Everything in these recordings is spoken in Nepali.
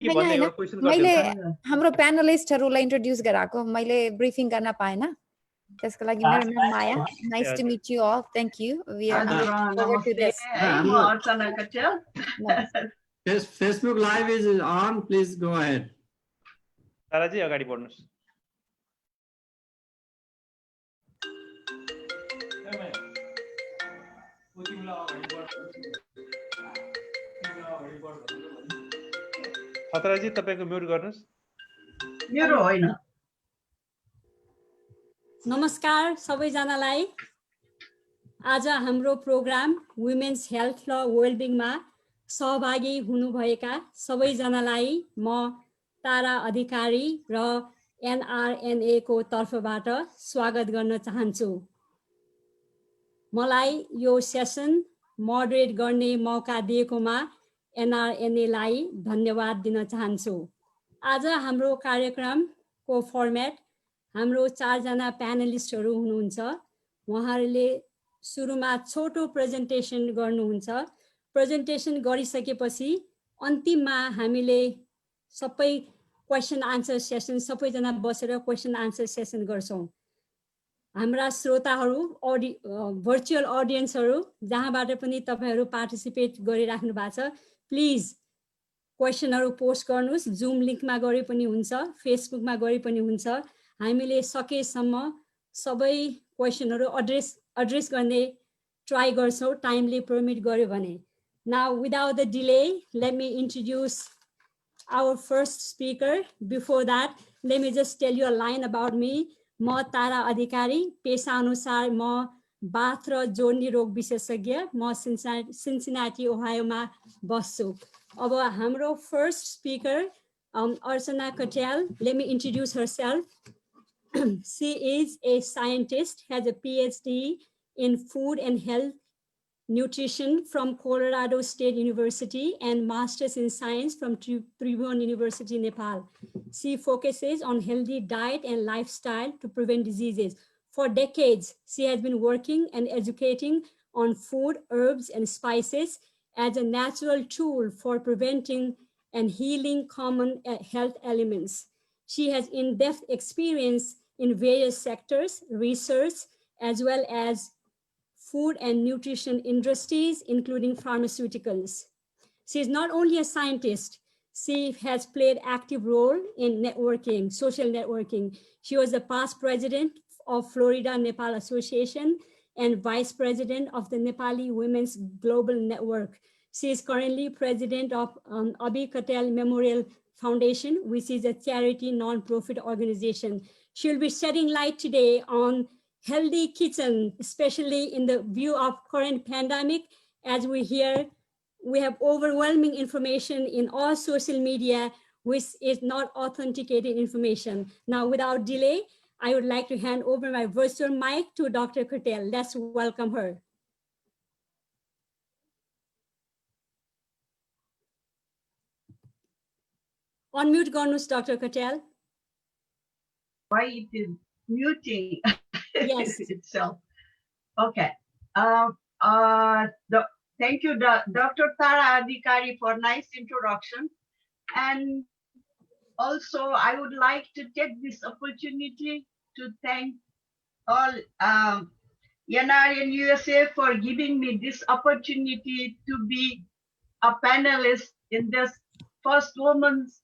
मैले हाम्रो प्यानलिस्टहरुलाई इन्ट्रोड्युस गराएको मैले ब्रिफिङ गर्न पाएन त्यसको लागि मेरो नाम Maya nice to meet you all thank you we are forward to this Facebook live is on, please go ahead. ताराजी अगाडि बढ्नुस् खतराजी तपाईको म्युट गर्नुस् मेरो होइन नमस्कार सबैजनालाई आज हाम्रो प्रोग्राम वुमेन्स हेल्थ र वेलबिङमा सहभागी हुनुभएका सबैजनालाई म तारा अधिकारी र NRNA को तर्फबाट स्वागत गर्न चाहन्छु मलाई यो सेसन मोडरेट गर्ने मौका दिएकोमा NRNA लाई धन्यवाद दिन चाहन्छु आज हाम्रो कार्यक्रमको फर्मेट हाम्रो 4 जना प्यानलिस्टहरु हुनुहुन्छ उहाँहरूले सुरुमा छोटो प्रेजेन्टेसन गर्नुहुन्छ प्रेजेन्टेसन गरिसकेपछि अन्तिममा हामीले सबै क्वेशन आन्सर सेसन सबैजना बसेर क्वेशन आन्सर सेसन गर्छौं हाम्रा श्रोताहरू भर्चुअल ऑडियन्सहरु जहाँबाट पनि तपाईहरु पार्टिसिपेट गरिराख्नु भएको छ प्लिज क्वेशनहरु पोस्ट गर्नुस् जुम लिंकमा गरे पनि हुन्छ फेसबुकमा गरे पनि हुन्छ हामीले सकेसम्म सबै क्वेशनहरु एड्रेस गर्ने ट्राई गर्छौं टाइमली परमिट गर्यो भने now without the delay let me introduce our first speaker. Before that, let me just tell you a line about me. म तारा अधिकारी पेशा अनुसार म बाथ र जोड्ने रोग विशेषज्ञ म सिन्सिनाटी ओहायोमा बस्छु अब हाम्रो फर्स्ट स्पीकर अर्चना कटेल let me introduce herself. She is a scientist, has a PhD in food and health nutrition from Colorado State University and Masters in Science from Tribhuvan University, Nepal. She focuses on healthy diet and lifestyle to prevent diseases. For decades, she has been working and educating on food, herbs, and spices as a natural tool for preventing and healing common health ailments. She has in-depth experience in various sectors, research, as well as food and nutrition industries, including pharmaceuticals. She is not only a scientist, she has played active role in networking, social networking. She was the past president of Florida Nepal Association and vice president of the Nepali Women's Global Network. She is currently president of Abhi Katel Memorial Foundation, which is a charity non-profit organization. She will be shedding light today on healthy kitchen, especially in the view of current pandemic. As we hear, we have overwhelming information in all social media, which is not authenticated information. Now, without delay, I would like to hand over my virtual mic to Dr. Katel. Let's welcome her. Unmute garnus, Dr. Katel. Why it is muting? Yes. Itself. Okay. Thank you, Dr. Tara Adhikari, for nice introduction. And also, I would like to take this opportunity to thank all NRN USA for giving me this opportunity to be a panelist in this first women's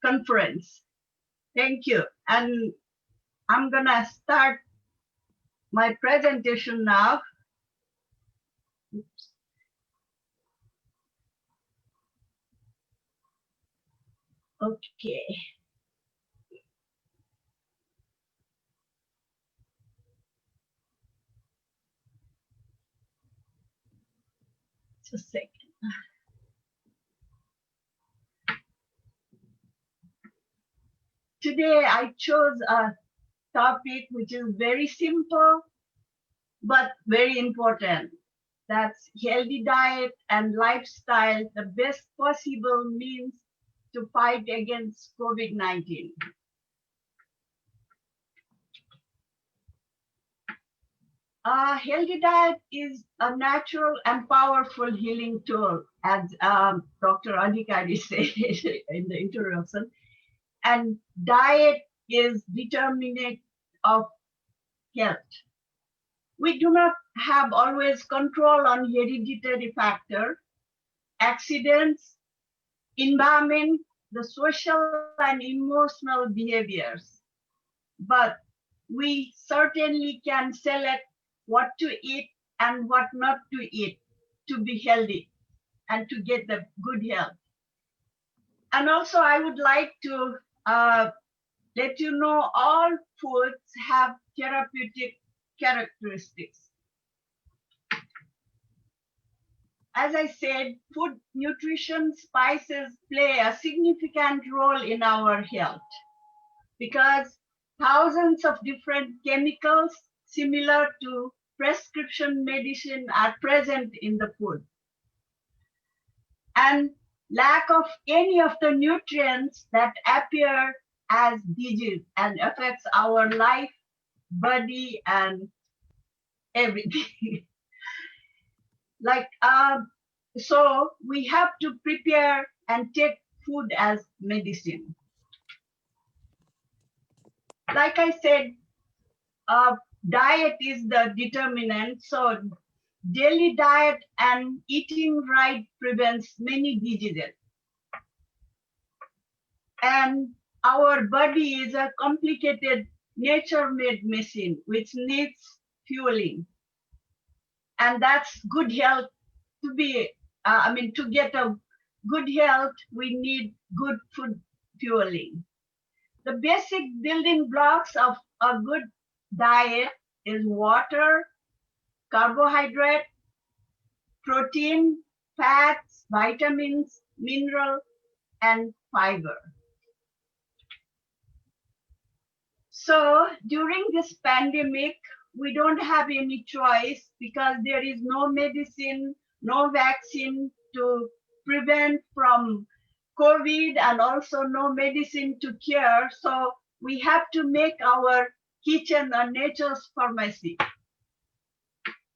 conference. Thank you. And I'm gonna start my presentation now. Oops. Okay. Just a second. Today I chose a topic which is very simple but very important. That's healthy diet and lifestyle, the best possible means to fight against COVID-19. A healthy diet is a natural and powerful healing tool, as Dr. Adhikari said in the introduction. And diet is determinant of health. We do not have always control on hereditary factor, accidents, environment, the social and emotional behaviors. But we certainly can select what to eat and what not to eat to be healthy and to get the good health. And also I would like to let you know all foods have therapeutic characteristics. As I said, food, nutrition, spices play a significant role in our health because thousands of different chemicals similar to prescription medicine are present in the food. And lack of any of the nutrients that appear as disease and affects our life, body, and everything. So we have to prepare and take food as medicine. Like I said, diet is the determinant. So daily diet and eating right prevents many diseases. And our body is a complicated nature-made machine which needs fueling. And that's good health. To get a good health, we need good food fueling. The basic building blocks of a good diet is water, carbohydrate, protein, fats, vitamins, mineral, and fiber. So during this pandemic, we don't have any choice because there is no medicine, no vaccine to prevent from COVID and also no medicine to cure. So we have to make our kitchen a nature's pharmacy.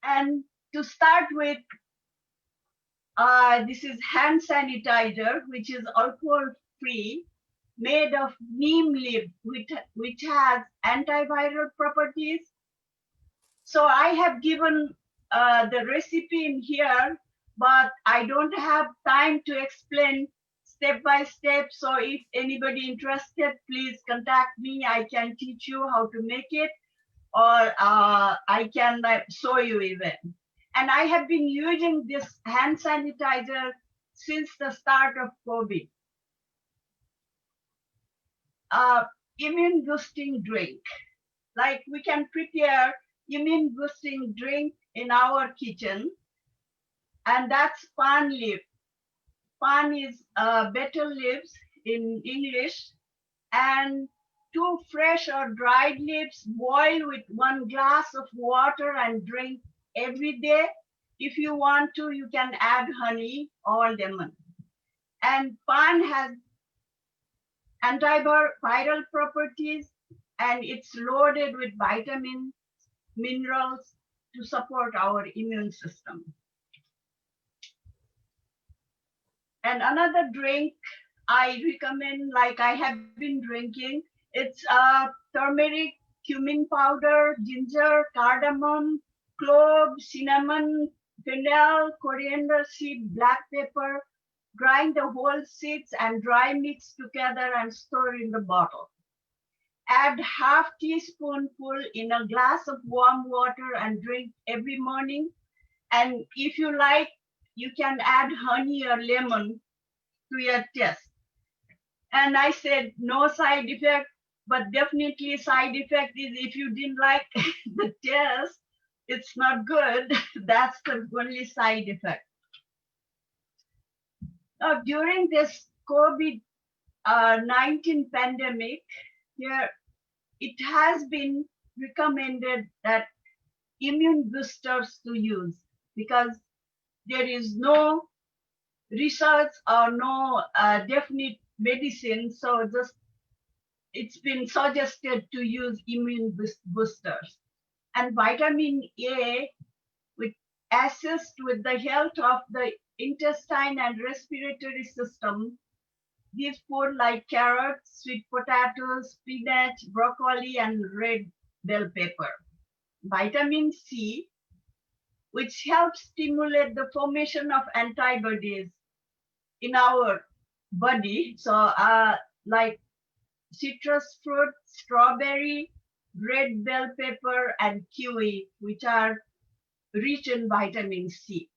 And to start with, this is hand sanitizer, which is alcohol-free, made of neem leaf, which has antiviral properties. So I have given the recipe in here, but I don't have time to explain step by step. So if anybody interested, please contact me. I can teach you how to make it, or I can show you even. And I have been using this hand sanitizer since the start of COVID. Immune boosting drink. Like we can prepare immune boosting drink in our kitchen, and that's pan leaf. Pan is betel leaves in English, and 2 fresh or dried leaves boil with 1 glass of water and drink every day. If you want to, you can add honey or lemon. And pan has antiviral properties, and it's loaded with vitamins, minerals to support our immune system. And another drink I recommend, like I have been drinking, it's turmeric, cumin powder, ginger, cardamom, clove, cinnamon, fennel, coriander seed, black pepper. Grind the whole seeds and dry mix together and store in the bottle. Add half teaspoonful in a glass of warm water and drink every morning. And if you like, you can add honey or lemon to your taste. And I said no side effect, but definitely side effect is if you didn't like the taste, it's not good. That's the only side effect. Now, during this COVID-19 pandemic, it has been recommended that immune boosters to use because there is no research or no definite medicine. So just it's been suggested to use immune boosters. and vitamin A, which assist with the health of the intestine and respiratory system. These food like carrots, sweet potatoes, spinach, broccoli, and red bell pepper. Vitamin C, which helps stimulate the formation of antibodies in our body. So like citrus fruit, strawberry, red bell pepper, and kiwi, which are rich in vitamin C.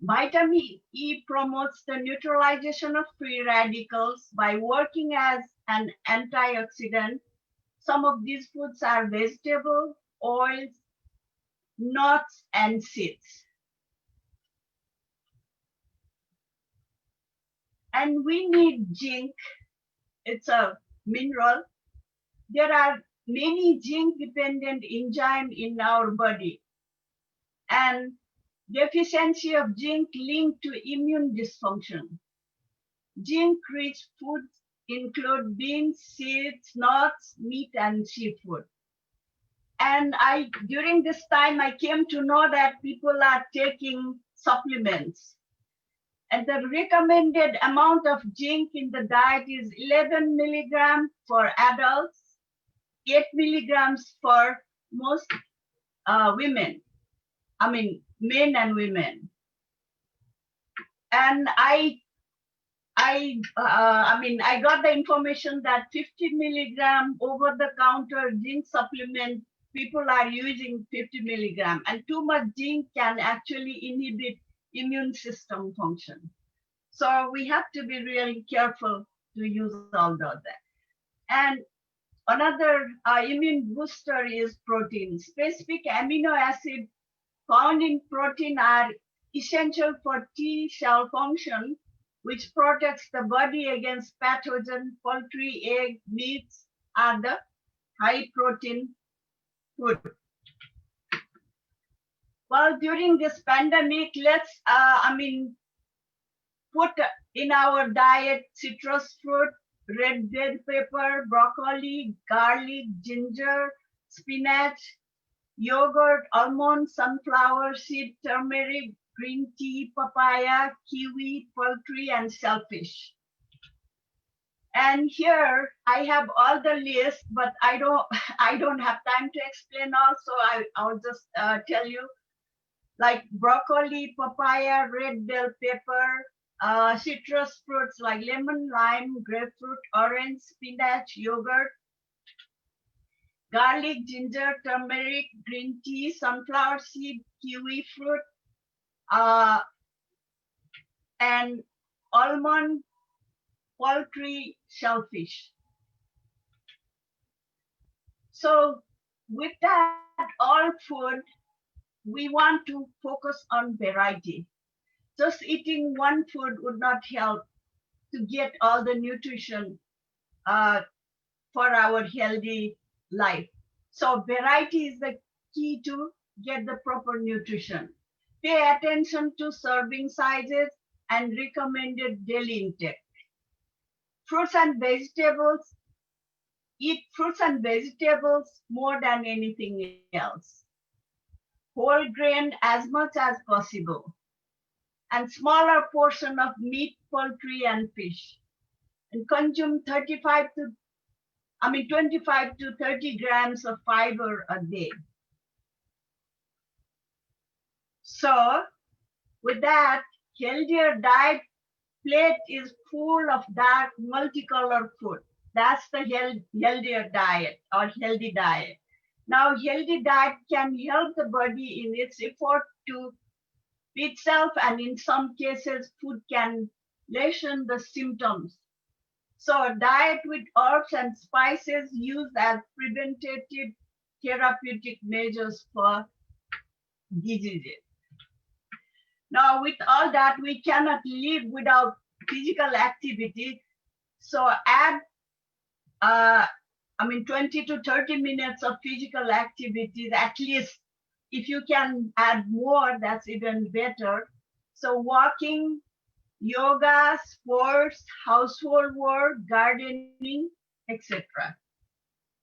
Vitamin E promotes the neutralization of free radicals by working as an antioxidant. Some of these foods are vegetables, oils, nuts, and seeds. And we need zinc. It's a mineral. There are many zinc-dependent enzymes in our body. And deficiency of zinc linked to immune dysfunction. Zinc-rich foods include beans, seeds, nuts, meat, and seafood. And during this time, I came to know that people are taking supplements. And the recommended amount of zinc in the diet is 11 milligrams for adults, 8 milligrams for most women. I mean, men and women. And I got the information that 50 milligram over-the-counter zinc supplement, people are using 50 milligram, and too much zinc can actually inhibit immune system function. So we have to be really careful to use all of that. And another immune booster is protein. Specific amino acid found in protein are essential for T cell function, which protects the body against pathogen. Poultry, egg, meats are the high protein food. Well, during this pandemic, let's, put in our diet citrus fruit, red bell pepper, broccoli, garlic, ginger, spinach, yogurt, almond, sunflower seed, turmeric, green tea, papaya, kiwi, poultry, and shellfish. And here I have all the list, but I don't have time to explain all, so I'll just tell you, like broccoli, papaya, red bell pepper, citrus fruits like lemon, lime, grapefruit, orange, spinach, yogurt, garlic, ginger, turmeric, green tea, sunflower seed, kiwi fruit, and almond, poultry, shellfish. So with that, all food, we want to focus on variety. Just eating one food would not help to get all the nutrition for our healthy life. So variety is the key to get the proper nutrition. Pay attention to serving sizes and recommended daily intake. Fruits and vegetables, eat fruits and vegetables more than anything else. Whole grain as much as possible. And smaller portion of meat, poultry, and fish. And consume 25 to 30 grams of fiber a day. So with that, healthier diet plate is full of dark multicolored food. That's the healthier diet or healthy diet. Now, healthy diet can help the body in its effort to itself, and in some cases, food can lessen the symptoms. So diet with herbs and spices used as preventative therapeutic measures for diseases. Now, with all that, we cannot live without physical activity. So add 20 to 30 minutes of physical activities, at least. If you can add more, that's even better. So walking, yoga, sports, household work, gardening, etc.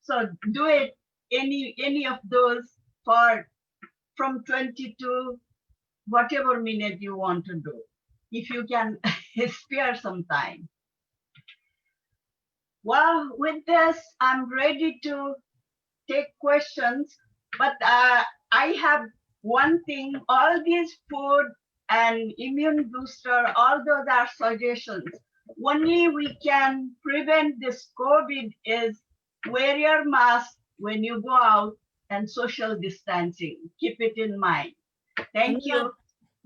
So do it any of those for from 20 to whatever minute you want to do, if you can spare some time. Well, with this, I'm ready to take questions, but I have one thing, all these food and immune booster, all those are suggestions. Only we can prevent this COVID is wear your mask when you go out and social distancing. Keep it in mind. Thank you.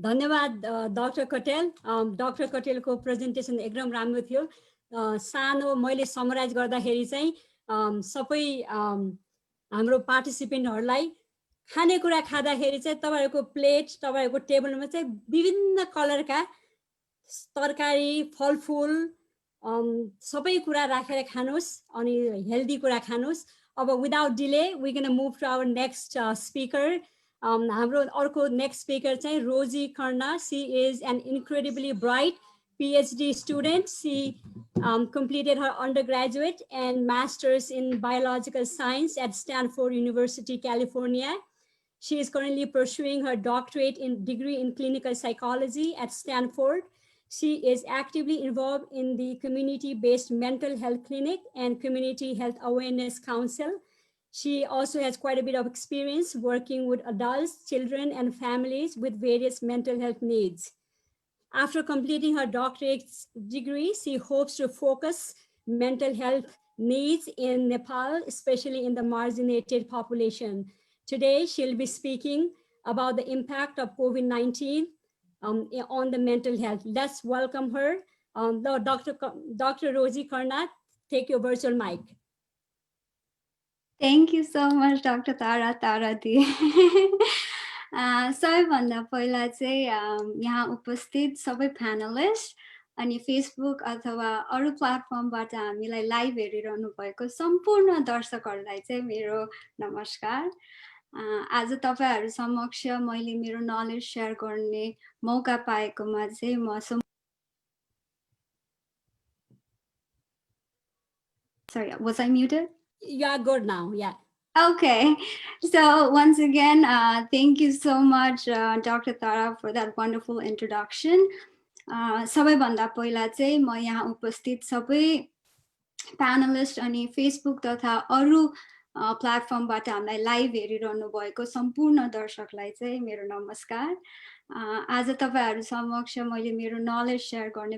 धन्यवाद डाक्टर कटेल डाक्टर कटेलको प्रेजेन्टेसन एकदम राम्रो थियो सानो मैले समराइज गर्दाखेरि चाहिँ सबै हाम्रो पार्टिसिपेन्टहरूलाई खानेकुरा खाँदाखेरि चाहिँ तपाईहरुको प्लेट तपाईहरुको टेबलमा चाहिँ विभिन्न कलरका तरकारी फलफुल सबै कुरा राखेर खानुस् अनि हेल्दी कुरा खानुस् अब without delay we gonna move to our next speaker हाम्रो अर्को नेक्स्ट स्पिकर चाहिँ Roji Karna she is an incredibly bright PhD student. She completed her undergraduate and master's in biological science at Stanford University, California. She is currently pursuing her doctorate degree in clinical psychology at Stanford. She is actively involved in the community-based mental health clinic and community health awareness council. She also has quite a bit of experience working with adults, children, and families with various mental health needs. After completing her doctorate degree, she hopes to focus mental health needs in Nepal, especially in the marginalized population. Today, she'll be speaking about the impact of COVID-19 on the mental health. Let's welcome her. Dr. Rosie Karna, take your virtual mic. Thank you so much, Dr. Tarati. सबैभन्दा पहिला चाहिँ यहाँ उपस्थित सबै प्यानलिस्ट अनि फेसबुक अथवा अरू प्लेटफर्मबाट हामीलाई लाइभ हेरिरहनु भएको सम्पूर्ण दर्शकहरूलाई चाहिँ मेरो नमस्कार। आज तपाईहरु समक्ष मैले मेरो नलेज शेयर गर्ने मौका पाएकोमा चाहिँ म Sorry, was I muted? You are good now, yeah. Okay, so once again, thank you so much, Dr. Tara, for that wonderful introduction. सबैभन्दा पहिला चाहिँ म यहाँ उपस्थित सबै प्यानलिस्ट अनि फेसबुक तथा अरू प्लेटफर्मबाट हामीलाई लाइभ हेरिरहनु भएको सम्पूर्ण दर्शकलाई चाहिँ मेरो नमस्कार। आज तपाईहरु समक्ष मैले मेरो नलेज शेयर गर्ने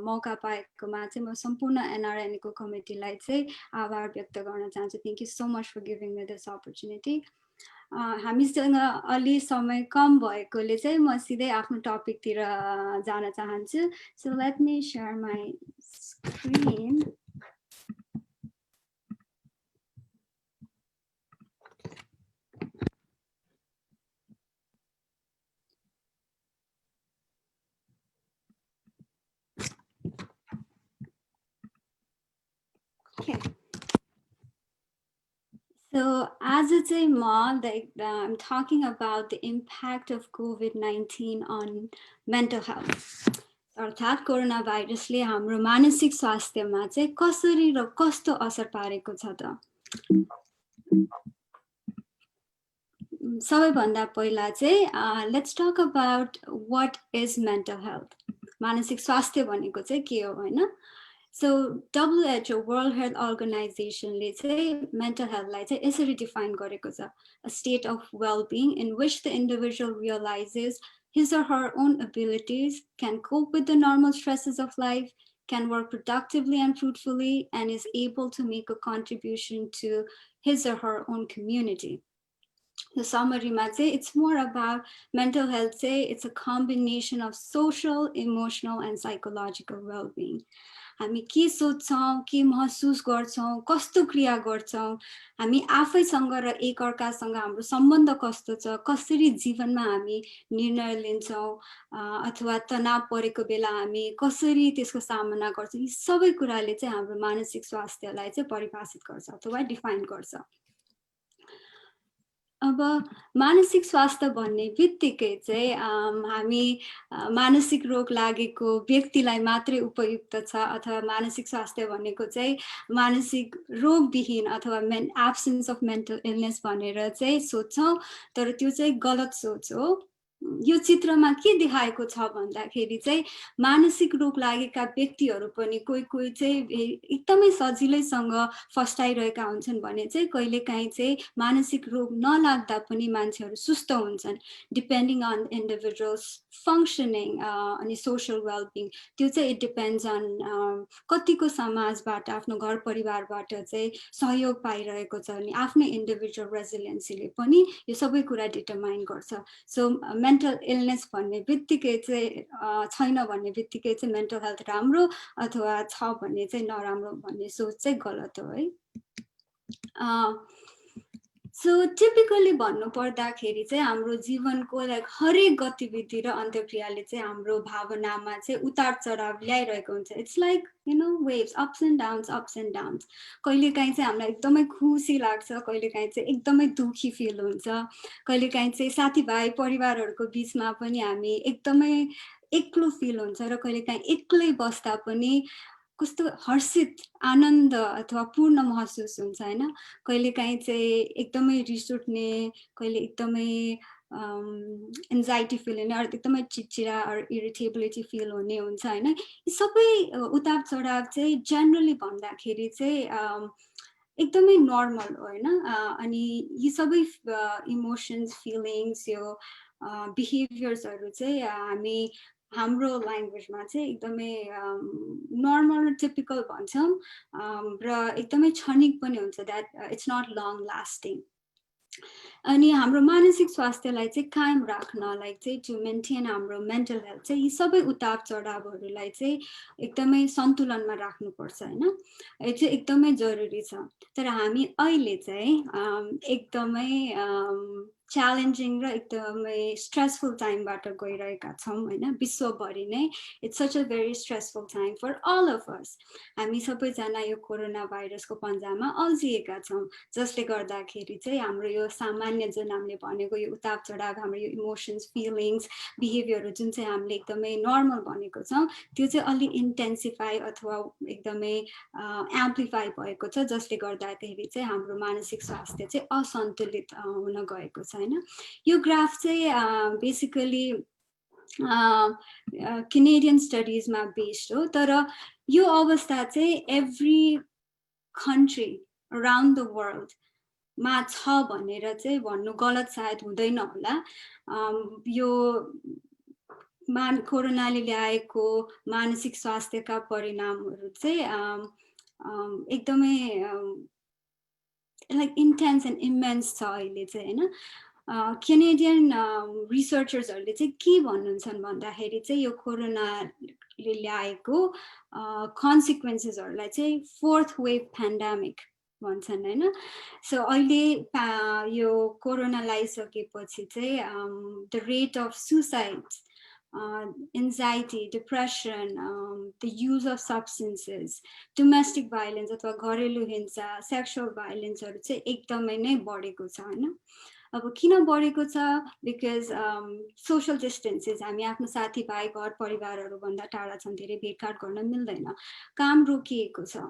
मौका पाएकोमा चाहिँ म सम्पूर्ण एनआरएन को कमिटीलाई चाहिँ आभार व्यक्त गर्न चाहन्छु। Thank you so much for giving me this opportunity. हामीसँग अलि समय कम भएकोले चाहिँ म सिधै आफ्नो टपिकतिर जान चाहन्छु। So let me share my screen. Okay. So as I'm talking about the impact of COVID-19 on mental health. अर्थात् कोरोना भाइरसले हाम्रो मानसिक स्वास्थ्यमा चाहिँ कसरी र कस्तो असर पारेको छ त। सबैभन्दा पहिला चाहिँ let's talk about what is mental health. मानसिक स्वास्थ्य भनेको चाहिँ के हो हैन? So WHO, World Health Organization, mental health यसरी define गरेको छ, a state of well-being in which the individual realizes his or her own abilities, can cope with the normal stresses of life, can work productively and fruitfully, and is able to make a contribution to his or her own community. The summary, it's more about mental health. It's a combination of social, emotional, and psychological well-being. हामी के सोच्छौं, के महसुस गर्छौं, कस्तो क्रिया गर्छौं, हामी आफैसँग र एकअर्कासँग हाम्रो सम्बन्ध कस्तो छ, कसरी जीवनमा हामी निर्णय लिन्छौं अथवा तनाव परेको बेला हामी कसरी त्यसको सामना गर्छौं, यी सबै कुराले चाहिँ हाम्रो मानसिक स्वास्थ्यलाई चाहिँ परिभाषित गर्छ अथवा डिफाइन गर्छ। अब मानसिक स्वास्थ्य भन्ने बित्तिकै चाहिँ हामी मानसिक रोग लागेको व्यक्तिलाई मात्रै उपयुक्त छ अथवा मानसिक स्वास्थ्य भनेको चाहिँ मानसिक रोगविहीन अथवा एब्सेन्स अफ मेन्टल इलनेस भनेर चाहिँ सोच्छौँ, तर त्यो चाहिँ गलत सोच हो। यो चित्रमा के देखाएको छ भन्दाखेरि चाहिँ मानसिक रोग लागेका व्यक्तिहरू पनि कोही चाहिँ एकदमै सजिलैसँग फस्टाइरहेका हुन्छन् भने चाहिँ कहिलेकाहीँ चाहिँ मानसिक रोग नलाग्दा पनि मान्छेहरू सुस्त हुन्छन्, डिपेन्डिङ अन इन्डिभिजुअल्स फङ्सनिङ अनि सोसल वेलबिङ। त्यो चाहिँ इट डिपेन्ड्स अन कतिको समाजबाट आफ्नो घर परिवारबाट चाहिँ सहयोग पाइरहेको छ अनि आफ्नै इन्डिभिजुअल रेजिलियन्सीले पनि यो सबै कुरा डिटरमाइन गर्छ। सो मेन्टल इलनेस भन्ने बित्तिकै चाहिँ छैन भन्ने बित्तिकै चाहिँ मेन्टल हेल्थ राम्रो अथवा छ भने चाहिँ नराम्रो भन्ने सोच चाहिँ गलत हो है। सो टिपिकली भन्नु पर्दाखेरि चाहिँ हाम्रो जीवनको लाइक हरेक गतिविधि र अन्तर्क्रियाले चाहिँ हाम्रो भावनामा चाहिँ उतार चढाव ल्याइरहेको हुन्छ। It's like you know waves, ups and downs. कहिलेकाहीँ चाहिँ हामीलाई एकदमै खुसी लाग्छ, कहिलेकाहीँ चाहिँ एकदमै दुखी फिल हुन्छ, कहिलेकाहीँ चाहिँ साथीभाइ परिवारहरूको बिचमा पनि हामी एकदमै एक्लो फिल हुन्छ र कहिलेकाहीँ एक्लै बस्दा पनि कस्तो हर्षित आनन्द अथवा पूर्ण महसुस हुन्छ होइन। कहिलेकाहीँ चाहिँ एकदमै रिस उठ्ने, कहिले एकदमै एन्जाइटी फिल हुने, एकदमै चिडचिडा इरिटेबिलिटी फिल हुने हुन्छ होइन। यी सबै उतार चढाव चाहिँ जेनरली भन्दाखेरि चाहिँ एकदमै नर्मल हो होइन। अनि यी सबै इमोसन्स, फिलिङ्स, यो बिहेभियर्सहरू चाहिँ हामी हाम्रो ल्याङ्ग्वेजमा चाहिँ एकदमै नर्मल र टिपिकल भन्छौँ र एकदमै क्षणिक पनि हुन्छ, that it's not long lasting. अनि हाम्रो मानसिक स्वास्थ्यलाई चाहिँ कायम राख्नलाई चाहिँ टु मेन्टेन हाम्रो मेन्टल हेल्थ चाहिँ यी सबै उतार चढावहरूलाई चाहिँ एकदमै सन्तुलनमा राख्नुपर्छ होइन। यो चाहिँ एकदमै जरुरी छ। तर हामी अहिले चाहिँ एकदमै च्यालेन्जिङ र एकदमै स्ट्रेसफुल टाइमबाट गइरहेका छौँ होइन। विश्वभरि नै it's such a very stressful time for all of us. हामी सबैजना यो कोरोना भाइरसको पन्जामा अल्झिएका छौँ, जसले गर्दाखेरि चाहिँ हाम्रो यो सामान्य जुन हामीले भनेको यो उतार चढाव, हाम्रो यो इमोसन्स, फिलिङ्स, बिहेभियरहरू जुन चाहिँ हामीले एकदमै नर्मल भनेको छौँ त्यो चाहिँ अलि इन्टेन्सिफाई अथवा एकदमै एम्प्लिफाई भएको छ, जसले गर्दाखेरि चाहिँ हाम्रो मानसिक स्वास्थ्य चाहिँ असन्तुलित हुन गएको छ होइन। यो ग्राफ चाहिँ बेसिकली कैनेडियन स्टडिजमा बेस्ड हो, तर यो अवस्था चाहिँ every country around the world मा छ भनेर चाहिँ भन्नु गलत सायद हुँदैन होला। यो कोरोनाले ल्याएको मानसिक स्वास्थ्यका परिणामहरू चाहिँ एकदमै लाइक इन्टेन्स एन्ड इमेन्स छ अहिले चाहिँ होइन। कैनेडियन रिसर्चर्सहरूले चाहिँ के भन्नुहुन्छ भन्दाखेरि चाहिँ यो कोरोनाले ल्याएको कन्सिक्वेन्सेसहरूलाई चाहिँ फोर्थ वेभ पेन्डेमिक भन्छन् होइन। सो अहिले यो कोरोना लगाइसकेपछि चाहिँ the rate of suicide, anxiety, depression, the use of substances, domestic violence अथवा घरेलु हिंसा, सेक्सुअल भाइलेन्सहरू चाहिँ एकदमै नै बढेको छ होइन। अब किन बढेको छ? बिकज सोसल डिस्टेन्सेस, हामी आफ्नो साथीभाइ घर परिवारहरूभन्दा टाढा छौँ, धेरै भेटघाट गर्न मिल्दैन, काम रोकिएको छ,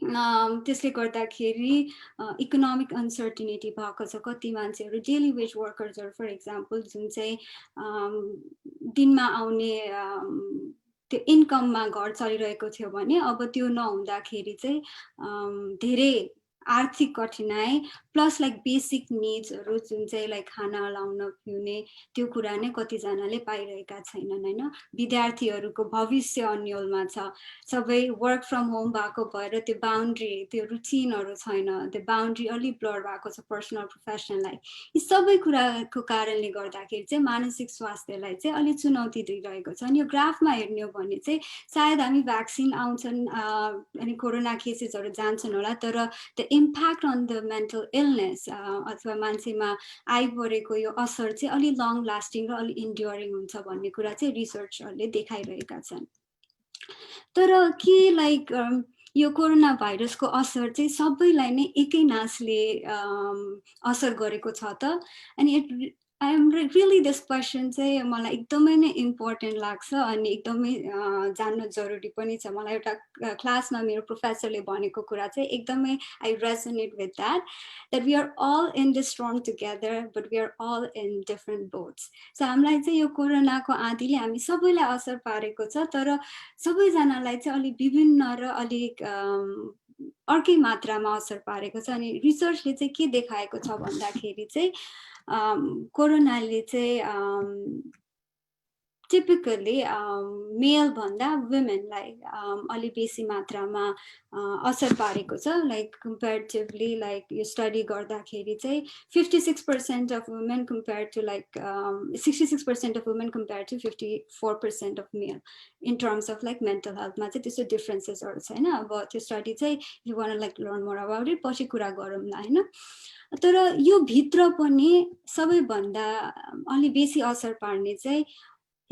त्यसले गर्दाखेरि इकोनोमिक अनसर्टिनिटी भएको छ। कति मान्छेहरू डेली वेज वर्कर्सहरू फर इक्जाम्पल जुन चाहिँ दिनमा आउने त्यो इन्कममा घर चलिरहेको थियो भने अब त्यो नहुँदाखेरि चाहिँ धेरै आर्थिक कठिनाइ प्लस लाइक बेसिक निड्सहरू जुन चाहिँ लाइक खाना लाउन पिउने त्यो कुरा नै कतिजनाले पाइरहेका छैनन् होइन। विद्यार्थीहरूको भविष्य अन्यलमा छ, सबै वर्क फ्रम होम भएको भएर त्यो बााउन्ड्री, त्यो रुटिनहरू छैन, त्यो बााउन्ड्री अलिक ब्लर भएको छ पर्सनल प्रोफेसनल लाइफ। यी सबै कुराको कारणले गर्दाखेरि चाहिँ मानसिक स्वास्थ्यलाई चाहिँ अलिक चुनौती दिइरहेको छ। अनि यो ग्राफमा हेर्ने हो भने चाहिँ सायद हामी भ्याक्सिन आउँछन् अनि कोरोना केसेसहरू जान्छन् होला, तर the impact on the mental illness अथवा मान्छेमा आइपरेको यो असर चाहिँ अलि लङ लास्टिङ र अलि इन्ड्योरिङ हुन्छ भन्ने कुरा चाहिँ रिसर्चहरूले देखाइरहेका छन्। तर के लाइक यो कोरोना भाइरसको असर चाहिँ सबैलाई नै एकै नासले असर गरेको छ त अनि I am really this question चाहिँ मलाई एकदमै नै इम्पोर्टेन्ट लाग्छ अनि एकदमै जान्न जरुरी पनि छ मलाई एउटा क्लासमा मेरो प्रोफेसरले भनेको कुरा चाहिँ एकदमै I resonate with that we are all in this storm together but we are all in different boats. So हामीलाई चाहिँ यो कोरोनाको आँधीले हामी सबैलाई असर पारेको छ तर सबैजनालाई चाहिँ अलि विभिन्न र अलिक अर्कै मात्रामा असर पारेको छ अनि रिसर्चले चाहिँ के देखाएको छ भन्दाखेरि चाहिँ कोरोनाले चाहिँ typically male भन्दा womenलाई अलि बेसी मात्रामा असर पारेको छ like comparatively like यो स्टडी गर्दाखेरि चाहिँ 56% of women compared to like 66% of women compared to 54% of male in terms of like mental health मा चाहिँ त्यस्तो डिफरेन्सेसहरु छैन अब त्यो स्टडी चाहिँ if you want to like learn more about it पछि कुरा गरौँला हैन तर यो भित्र पनि सबैभन्दा अलि बेसी असर पार्ने चाहिँ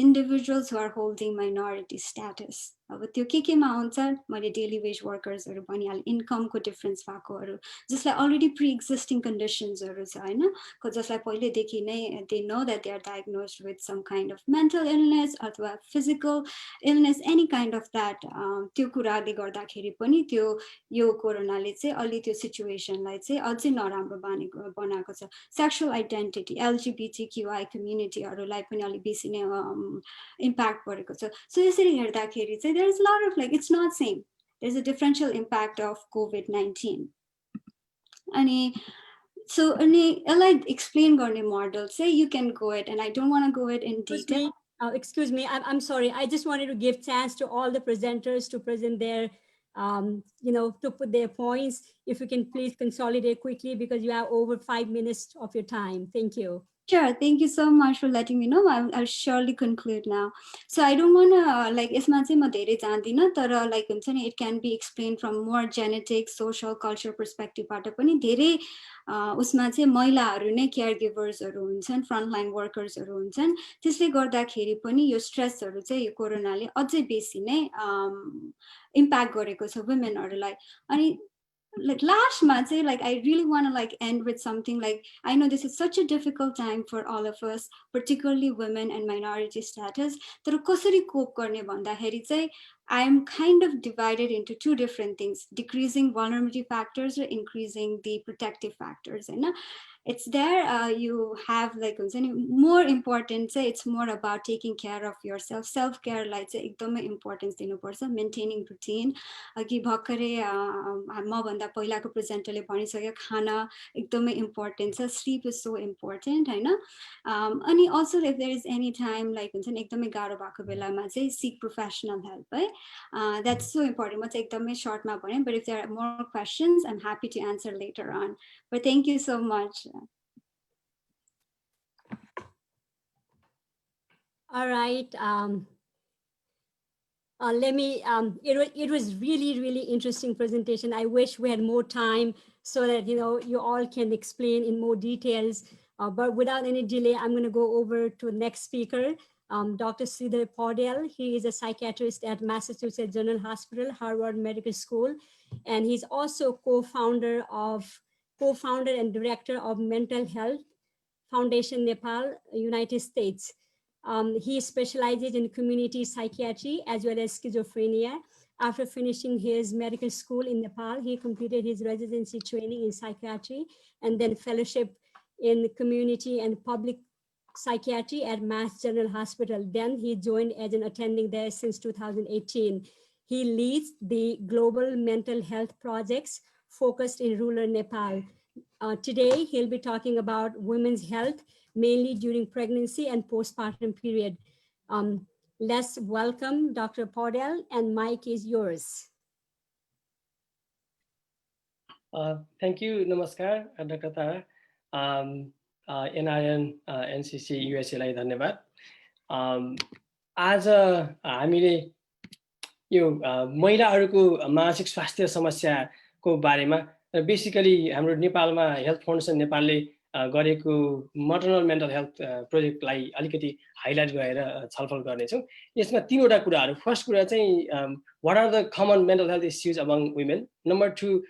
individuals who are holding minority status अब त्यो केमा हुन्छ मैले डेली वेज वर्कर्सहरु भनिहाले इन्कमको डिफरेन्स भएकोहरु जसलाई अलरेडी प्री एक्जिस्टिङ कन्डिसन्सहरु छ हैन जसलाई पहिलेदेखि नै they know that they are diagnosed with some kind of mental illness अथवा physical illness any kind of that त्यो कुराले गर्दाखेरि पनि त्यो यो कोरोनाले चाहिँ अलि त्यो सिचुएसनलाई चाहिँ अझै नराम्रो बनाएको छ सेक्सुअल आइडेन्टिटी LGBTQI कम्युनिटीहरुलाई पनि अलि बेसी नै इम्प्याक्ट गरेको छ सो यसरी हेर्दाखेरि चाहिँ there is a lot of like it's not same there's a differential impact of COVID-19 and so I'll explain गर्ने model say you can go it and I don't want to go it in detail. Excuse me, I'm sorry, I just wanted to give chance to all the presenters to present their to put their points. If you can please consolidate quickly because you have over 5 minutes of your time. Thank you. Sure, thank you so much for letting me know. I'll surely conclude now. So I don't want to like यसमा चाहिँ म धेरै जान्दिन तर like हुन्छ नि it can be explained from more genetic, social, cultural perspective बाट पनि धेरै उसमा चाहिँ महिलाहरु नै केयर गिभर्सहरु हुन्छन् फ्रन्टलाइन वर्कर्सहरु हुन्छन् त्यसले गर्दाखेरि पनि यो स्ट्रेसहरु चाहिँ यो कोरोनाले अझै बेसी नै इम्प्याक्ट गरेको छ वुमेनहरुलाई अनि like last month say like I really want to like end with something like I know this is such a difficult time for all of us particularly women and minority status तर कसरी कोप गर्ने भन्दाखेरि चाहिँ I am kind of divided into two different things decreasing vulnerability factors or increasing the protective factors and it's there you have like more important say it's more about taking care of yourself self care like चाहिँ एकदमै इम्पोर्टेन्स दिनुपर्छ maintaining routine अघि भर्खरै म भन्दा पहिलाको प्रेजेन्टरले भनिसक्यो खाना एकदमै इम्पोर्टेन्ट छ sleep is so important हैन अनि also if there is any time like हुन्छ नि एकदमै गाह्रो भएको बेलामा चाहिँ seek professional help है that's so important म चाहिँ एकदमै शर्टमा भने but if there are more questions I'm happy to answer later on but thank you so much. All right. Let me, it was really interesting presentation. I wish we had more time so that, you all can explain in more details. But without any delay, I'm going to go over to the next speaker, Dr. Sridhar Paudel. He is a psychiatrist at Massachusetts General Hospital, Harvard Medical School. And he's also co-founder and director of Mental Health Foundation Nepal, United States. He specializes in community psychiatry as well as schizophrenia. After finishing his medical school in Nepal, he completed his residency training in psychiatry and then fellowship in community and public psychiatry at Mass General Hospital. Then he joined as an attending there since 2018. He leads the global mental health projects focused in rural Nepal. Today, he'll be talking about women's health, mainly during pregnancy and postpartum period. Let's welcome Dr. Paudel, and mic is yours. Thank you, Namaskar, Dr. Tara. NIN, NCC, USA लाई धन्यवाद. आज हामीले यो महिलाहरूको मानसिक स्वास्थ्य समस्याको बारेमा बेसिकली हाम्रो नेपालमा हेल्थ फाउन्डेसन नेपालले गरेको मटर्नल मेन्टल हेल्थ प्रोजेक्टलाई अलिकति हाइलाइट गरेर छलफल गर्नेछौँ। यसमा 3वटा कुराहरू। फर्स्ट कुरा चाहिँ what are the common mental health issues among women. Number 2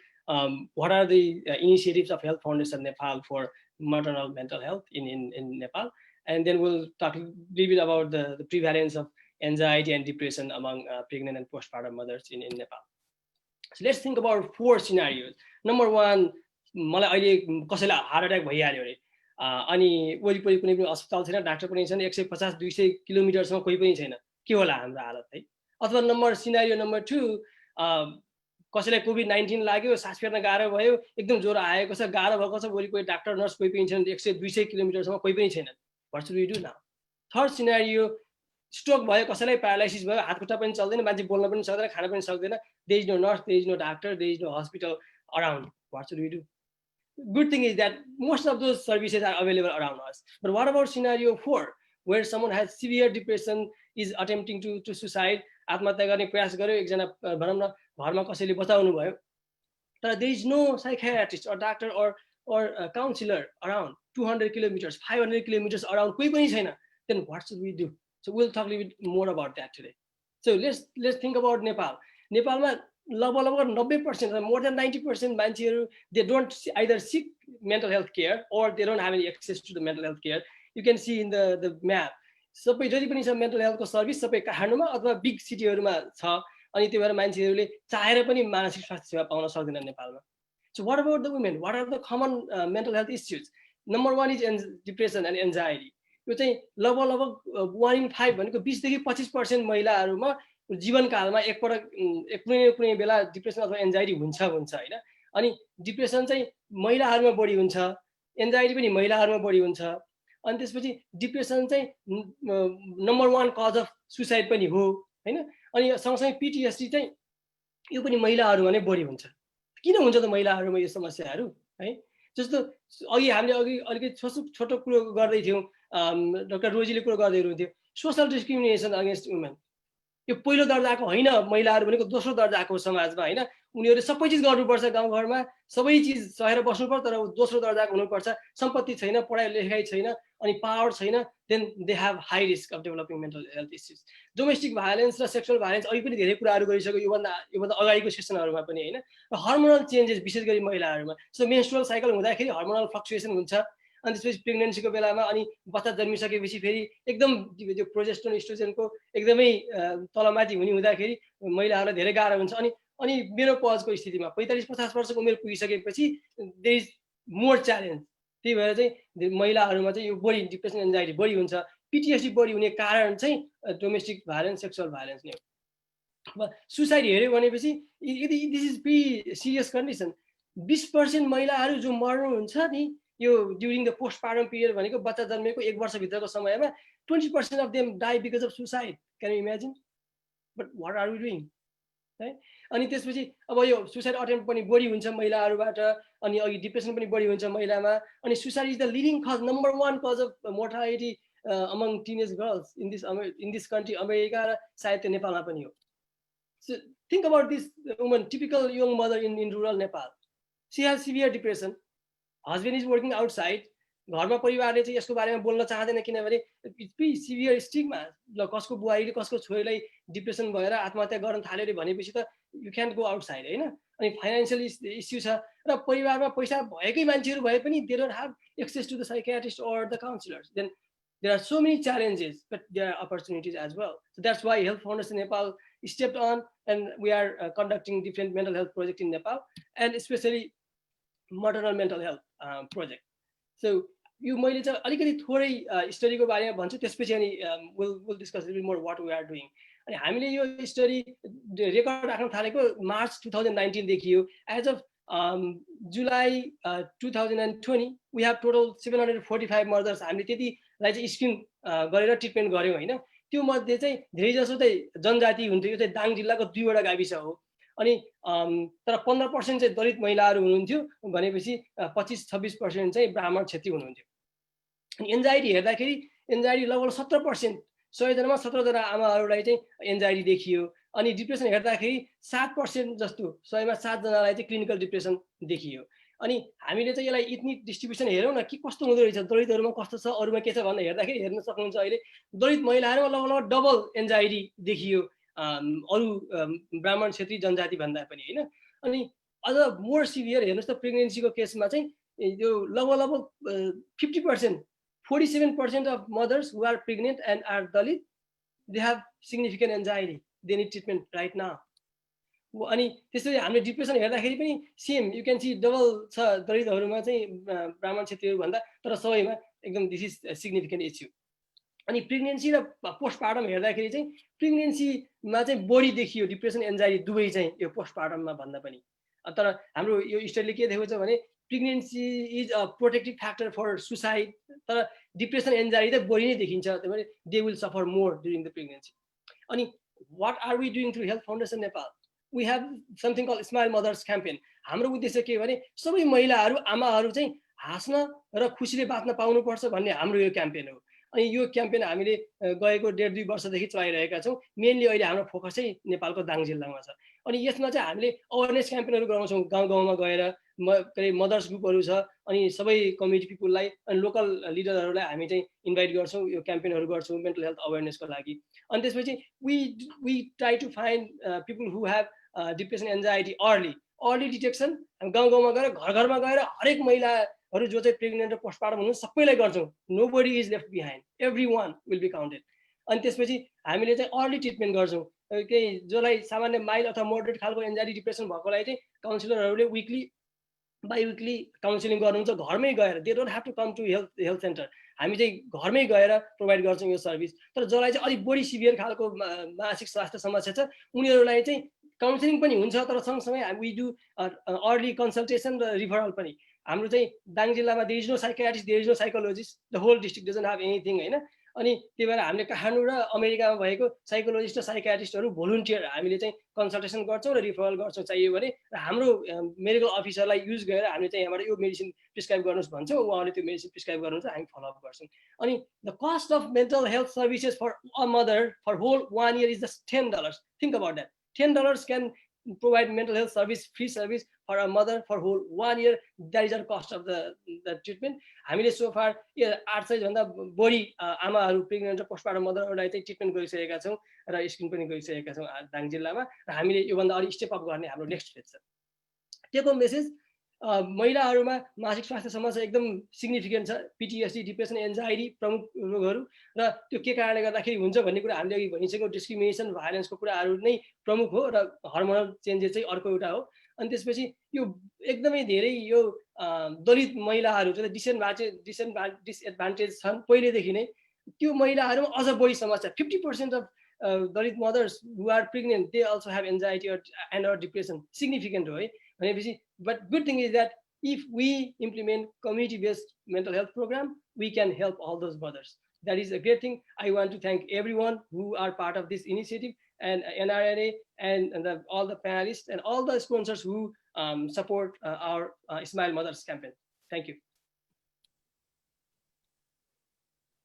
what are the initiatives of Health Foundation Nepal for maternal mental health in Nepal, and then we'll talk a little bit about the prevalence of anxiety and depression among pregnant and postpartum mothers in Nepal. So let's think about 4 scenarios. Number 1, मलाई अहिले कसैलाई हार्ट अट्याक भइहाल्यो अरे, अनि वरिपरि कुनै पनि अस्पताल छैन, डाक्टर पनि छैन, 150-200 किलोमिटरसम्म कोही पनि छैन, के होला हाम्रो हालत है? अथवा सिनारियो नम्बर 2, कसैलाई कोभिड-19 लाग्यो, सास फेर्न गाह्रो भयो, एकदम ज्वरो आएको छ, गाह्रो भएको छ, वरिपरि डाक्टर नर्स कोही पनि छैन, 100-200 किलोमिटरसम्म कोही पनि छैन। What should we do now? Third scenario, stroke भयो, कसैलाई प्यारालाइसिस भयो, हात खुट्टा पनि चल्दैन, मान्छे बोल्न पनि सक्दैन, खान पनि सक्दैन, there is no nurse, there is no doctor, there is no hospital around. What should we do? Good thing is that most of those services are available around us. But what about scenario 4, where someone has severe depression, is attempting to suicide, आत्महत्या गर्ने प्रयास गर्यो, एकजना भनौँ न घरमा कसैले बचाउनु भयो, तर there is no psychiatrist or doctor or counselor around 200 kilometers, 500 kilometers around, कोही पनि छैन. Then what should we do? So we'll talk a little bit more about that today. So let's think about Nepal. नेपालमा लगभग 90%, more than 90% मान्छेहरू, they don't either seek mental health care or they don't have any access to the mental health care. You can see in the map. सबै जति पनि छ मेन्टल हेल्थको सर्भिस सबै काठमाडौँमा अथवा बिग सिटीहरूमा छ, अनि त्यो भएर मान्छेहरूले चाहेर पनि मानसिक स्वास्थ्य सेवा पाउन सक्दैनन् नेपालमा. So what about the women? What are the common mental health issues? Number 1 is depression and anxiety. यो चाहिँ लगभग 1 in 5 भनेको 20 देखि 25% महिलाहरूमा जीवनकालमा एकपटक कुनै बेला डिप्रेसन अथवा एन्जाइटी हुन्छ हैन. अनि डिप्रेसन चाहिँ महिलाहरूमा बढी हुन्छ, एन्जाइटी पनि महिलाहरूमा बढी हुन्छ. अनि त्यसपछि डिप्रेसन चाहिँ नम्बर 1 कज अफ सुसाइड पनि हो हैन. अनि सँगसँगै PTSD चाहिँ यो पनि महिलाहरूमा नै बढी हुन्छ. किन हुन्छ त महिलाहरूमा यो समस्याहरू है? जस्तो अघि हामीले अलिकति छोटो कुरो गर्दै थियौँ, डाक्टर रोजीले कुरो गर्दै हुनुहुन्थ्यो, सोशल डिस्क्रिमिनेसन अगेन्स्ट वुमेन. यो पहिलो दर्जाको होइन, महिलाहरू भनेको दोस्रो दर्जाको समाजमा हैन. उनीहरूले सबै चिज गर्नुपर्छ, गाउँघरमा सबै चिज सहेर बस्नुपर्छ, तर दोस्रो दर्जाको हुनुपर्छ. सम्पत्ति छैन, पढाइ लेखाइ छैन, अनि पावर छैन, then they have high risk of developing mental health issues. Domestic violence र सेक्सुअल भायोलेन्स अघि पनि धेरै कुराहरू गरिसक्यो योभन्दा अगाडिको सेसनहरूमा पनि हैन. हर्मोनल चेन्जेस विशेष गरी महिलाहरूमा, सो मेन्स्ट्रुअल साइकल हुँदाखेरि हर्मोनल फ्लक्चुएसन हुन्छ, अनि त्यसपछि प्रेग्नेन्सीको बेलामा अनि बच्चा जन्मिसकेपछि फेरि एकदम त्यो प्रोजेस्टेरोन इस्ट्रोजेनको एकदमै तलमाथि हुँदाखेरि महिलाहरूलाई धेरै गाह्रो हुन्छ. अनि मेनोपजको स्थितिमा 45-50 वर्षको उमेर पुगिसकेपछि देयर इज मोर च्यालेन्ज. त्यही भएर चाहिँ महिलाहरूमा चाहिँ यो बढी डिप्रेसन एन्जाइटी बढी हुन्छ. PTSD बढी हुने कारण चाहिँ डोमेस्टिक भायोलेन्स, सेक्सुअल भायोलेन्स नै हो. सुसाइड हेऱ्यो भनेपछि यदि this is pre serious condition, 20% महिलाहरू जो मर्नुहुन्छ नि यो ड्युरिङ द पोस्टपार्टम पिरियड भनेको बच्चा जन्मेको 1 वर्षभित्रको समयमा 20% of them die because of suicide. Can you imagine? But what are we doing है? अनि त्यसपछि अब यो सुसाइड अटेम्प्ट पनि बढी हुन्छ महिलाहरूबाट, अनि अघि डिप्रेसन पनि बढी हुन्छ महिलामा. अनि suicide is the leading cause, number 1 cause of mortality among teenage girls in this country, America र सायद त्यो नेपालमा पनि हो. So think about this woman, typical young mother in rural Nepal. She has severe depression. Husband is working outside. घरमा परिवारले चाहिँ यसको बारेमा बोल्न चाहदैन, किनभने इट्स प्री सिभियर स्टिग्मा. ल कसको बुहारीले कसको छोरीलाई डिप्रेसन भएर आत्महत्या गर्न थाल्यो अरे भनेपछि त यु क्यान्ट गो आउटसाइड हैन. अनि फाइनान्शियल इस्यु छ, र परिवारमा पैसा भएकै मान्छेहरू भए पनि they don't have access to the psychiatrist or the counselors. Then there are so many challenges, but there are opportunities as well. So that's why Health Foundation Nepal stepped on, and we are conducting different mental health projects in Nepal, and especially maternal mental health project. So you मैले चाहिँ अलिकति थोरै स्टडीको बारेमा भन्छु, त्यसपछि अनि we'll discuss a little bit more what we are doing. अनि हामीले यो स्टडी रेकर्ड राख्न थालेको मार्च 2019 देखि हो. As of July 2020 we have total 745 murders हामीले त्यतिलाई चाहिँ स्क्रिन गरेर ट्रिटमेन्ट गर्यौँ हैन. त्यो मध्ये चाहिँ धेरै जसो चाहिँ जनजाति हुन्थ्यो. यो चाहिँ दाङ जिल्लाको 2 वटा गाविस हो. अनि तर 15% चाहिँ दलित महिलाहरू हुनुहुन्थ्यो भनेपछि 25-26% चाहिँ ब्राह्मण क्षेत्री हुनुहुन्थ्यो. अनि एन्जाइटी हेर्दाखेरि एन्जाइटी लगभग 17%, 100 जनामा 17 जना आमाहरूलाई चाहिँ एन्जाइटी देखियो. अनि डिप्रेसन हेर्दाखेरि 7% जस्तो, 100 मा 7 जनालाई चाहिँ क्लिनिकल डिप्रेसन देखियो. अनि हामीले चाहिँ यसलाई इथनिक डिस्ट्रिब्युसन हेरौँ न के कस्तो हुँदो रहेछ, दलितहरूमा कस्तो छ, अरूमा के छ भनेर हेर्दाखेरि हेर्न सक्नुहुन्छ अहिले दलित महिलाहरूमा लगभग डबल एन्जाइटी देखियो अरू ब्राह्मण क्षेत्रीय जनजाति भन्दा पनि होइन। अनि अझ मोर सिभियर हेर्नुहोस् त प्रेग्नेन्सीको केसमा चाहिँ यो लगभग 50%, 47% of mothers who are pregnant and are Dalit they have significant anxiety, they need treatment right now. अनि त्यसरी हामीले डिप्रेसन हेर्दाखेरि पनि same you can see double छ दलितहरूमा चाहिँ ब्राह्मण क्षेत्रीहरू भन्दा, तर सबैमा एकदम दिस इज सिग्निफिकेन्ट इस्यु। अनि प्रेग्नेन्सी र पोस्टपार्टम हेर्दाखेरि चाहिँ प्रेग्नेन्सीमा चाहिँ बढी देखियो डिप्रेसन एन्जाइटी दुवै चाहिँ यो पोस्टपार्टममा भन्दा पनि। तर हाम्रो यो स्टडीले के देखाउँछ भने pregnancy is a protective factor for suicide, तर डिप्रेसन एन्जाइटी चाहिँ बढी नै देखिन्छ, त्यही भएर they will suffer more during the pregnancy. अनि what are we doing through Health Foundation Nepal? We have something called Smile Mothers campaign. हाम्रो उद्देश्य के भने सबै महिलाहरू आमाहरू चाहिँ हाँस्न र खुसीले बाँच्न पाउनुपर्छ भन्ने हाम्रो यो क्याम्पेन हो। अनि यो क्याम्पेन हामीले गएको 1.5-2 वर्षदेखि चलाइरहेका छौँ। मेनली अहिले हाम्रो फोकस चाहिँ नेपालको दाङ जिल्लामा छ। अनि यसमा चाहिँ हामीले अवेरनेस क्याम्पेनहरू गराउँछौँ, गाउँ गाउँमा गएर मदर्स ग्रुपहरू छ, अनि सबै कम्युनिटी पिपुललाई अनि लोकल लिडरहरूलाई हामी चाहिँ इन्भाइट गर्छौँ, यो क्याम्पेनहरू गर्छौँ मेन्टल हेल्थ अवेरनेसको लागि। अनि त्यसपछि we try to find people who have depression anxiety early detection. गाउँ गाउँमा गएर घर घरमा गएर हरेक महिलाहरू जो चाहिँ प्रेग्नेन्ट र पोस्टपार्टम हुनु सबैलाई गर्छौँ। Nobody is left behind, every one will be counted. अनि त्यसपछि हामीले चाहिँ अर्ली ट्रिटमेन्ट गर्छौँ। केही जसलाई सामान्य माइल्ड अथवा मोडरेट खालको एन्जाइटी डिप्रेसन भएकोलाई चाहिँ काउन्सिलरहरूले बाई विकली काउन्सिलिङ गर्नुहुन्छ घरमै गएर। They don't have to come to health centre, हामी चाहिँ घरमै गएर प्रोभाइड गर्छौँ यो सर्भिस। तर जसलाई चाहिँ अलिक बढी सिभियर खालको मानसिक स्वास्थ्य समस्या छ उनीहरूलाई चाहिँ काउन्सिलिङ पनि हुन्छ, तर सँगसँगै वी डु अर्ली कन्सल्टेसन र रिफरल पनि। हाम्रो चाहिँ दाङ जिल्लामा there is no psychiatrist, there is no psychologist, the whole district doesn't have anything होइन। अनि त्यही भएर हामीले काठमाडौँ र अमेरिकामा भएको साइकोलोजिस्ट र साइकियाट्रिस्टहरू भोलिन्टियर हामीले चाहिँ कन्सल्टेसन गर्छौँ र रिफरल गर्छौँ चाहियो भने, र हाम्रो मेडिकल अफिसरलाई युज गरेर हामीले चाहिँ यहाँबाट यो मेडिसिन प्रिस्क्राइब गर्नुहोस् भन्छौँ, उहाँले त्यो मेडिसिन प्रिस्क्राइब गर्नुहुन्छ, हामी फलोअप गर्छौँ। अनि the cost of mental health services for a mother for whole 1 year is just $10. Think about that. $10 can provide mental health service, free service for a mother for whole 1 year. That is our cost of the treatment. हामीले so far 800 भन्दा बढी आमाहरू प्रेग्नेन्ट र पोस्टपार्टम मदरहरूलाई चाहिँ ट्रिटमेन्ट गरिसकेका छौँ र स्क्रिन पनि गरिसकेका छौँ दाङ जिल्लामा। र हामीले योभन्दा अलिक स्टेप अप गर्ने हाम्रो नेक्स्ट फेज छ। टेक होम मेसेज, महिलाहरूमा मानसिक स्वास्थ्य समस्या एकदम सिग्निफिकेन्ट छ। पिटिएसडी, डिप्रेसन, एन्जाइटी प्रमुख रोगहरू, र त्यो के कारणले गर्दाखेरि हुन्छ भन्ने कुरा हामीले अघि भनिसक्यौँ। डिस्क्रिमिनेसन, भाइलेन्सको कुराहरू नै प्रमुख हो र हर्मोनल चेन्जेस चाहिँ अर्को एउटा हो। अनि त्यसपछि यो एकदमै धेरै यो दलित महिलाहरू चाहिँ डिसएडभान्टेज छन् पहिलेदेखि नै। त्यो महिलाहरूमा अझ बढी समस्या। 50% of Dalit mothers who are pregnant they also have anxiety and or depression, significant हो है भनेपछि। But good thing is that if we implement community-based mental health program, we can help all those mothers. That is a great thing. I want to thank everyone who are part of this initiative, and NRNA and all the panelists and all the sponsors who support our Smile Mothers campaign. Thank you.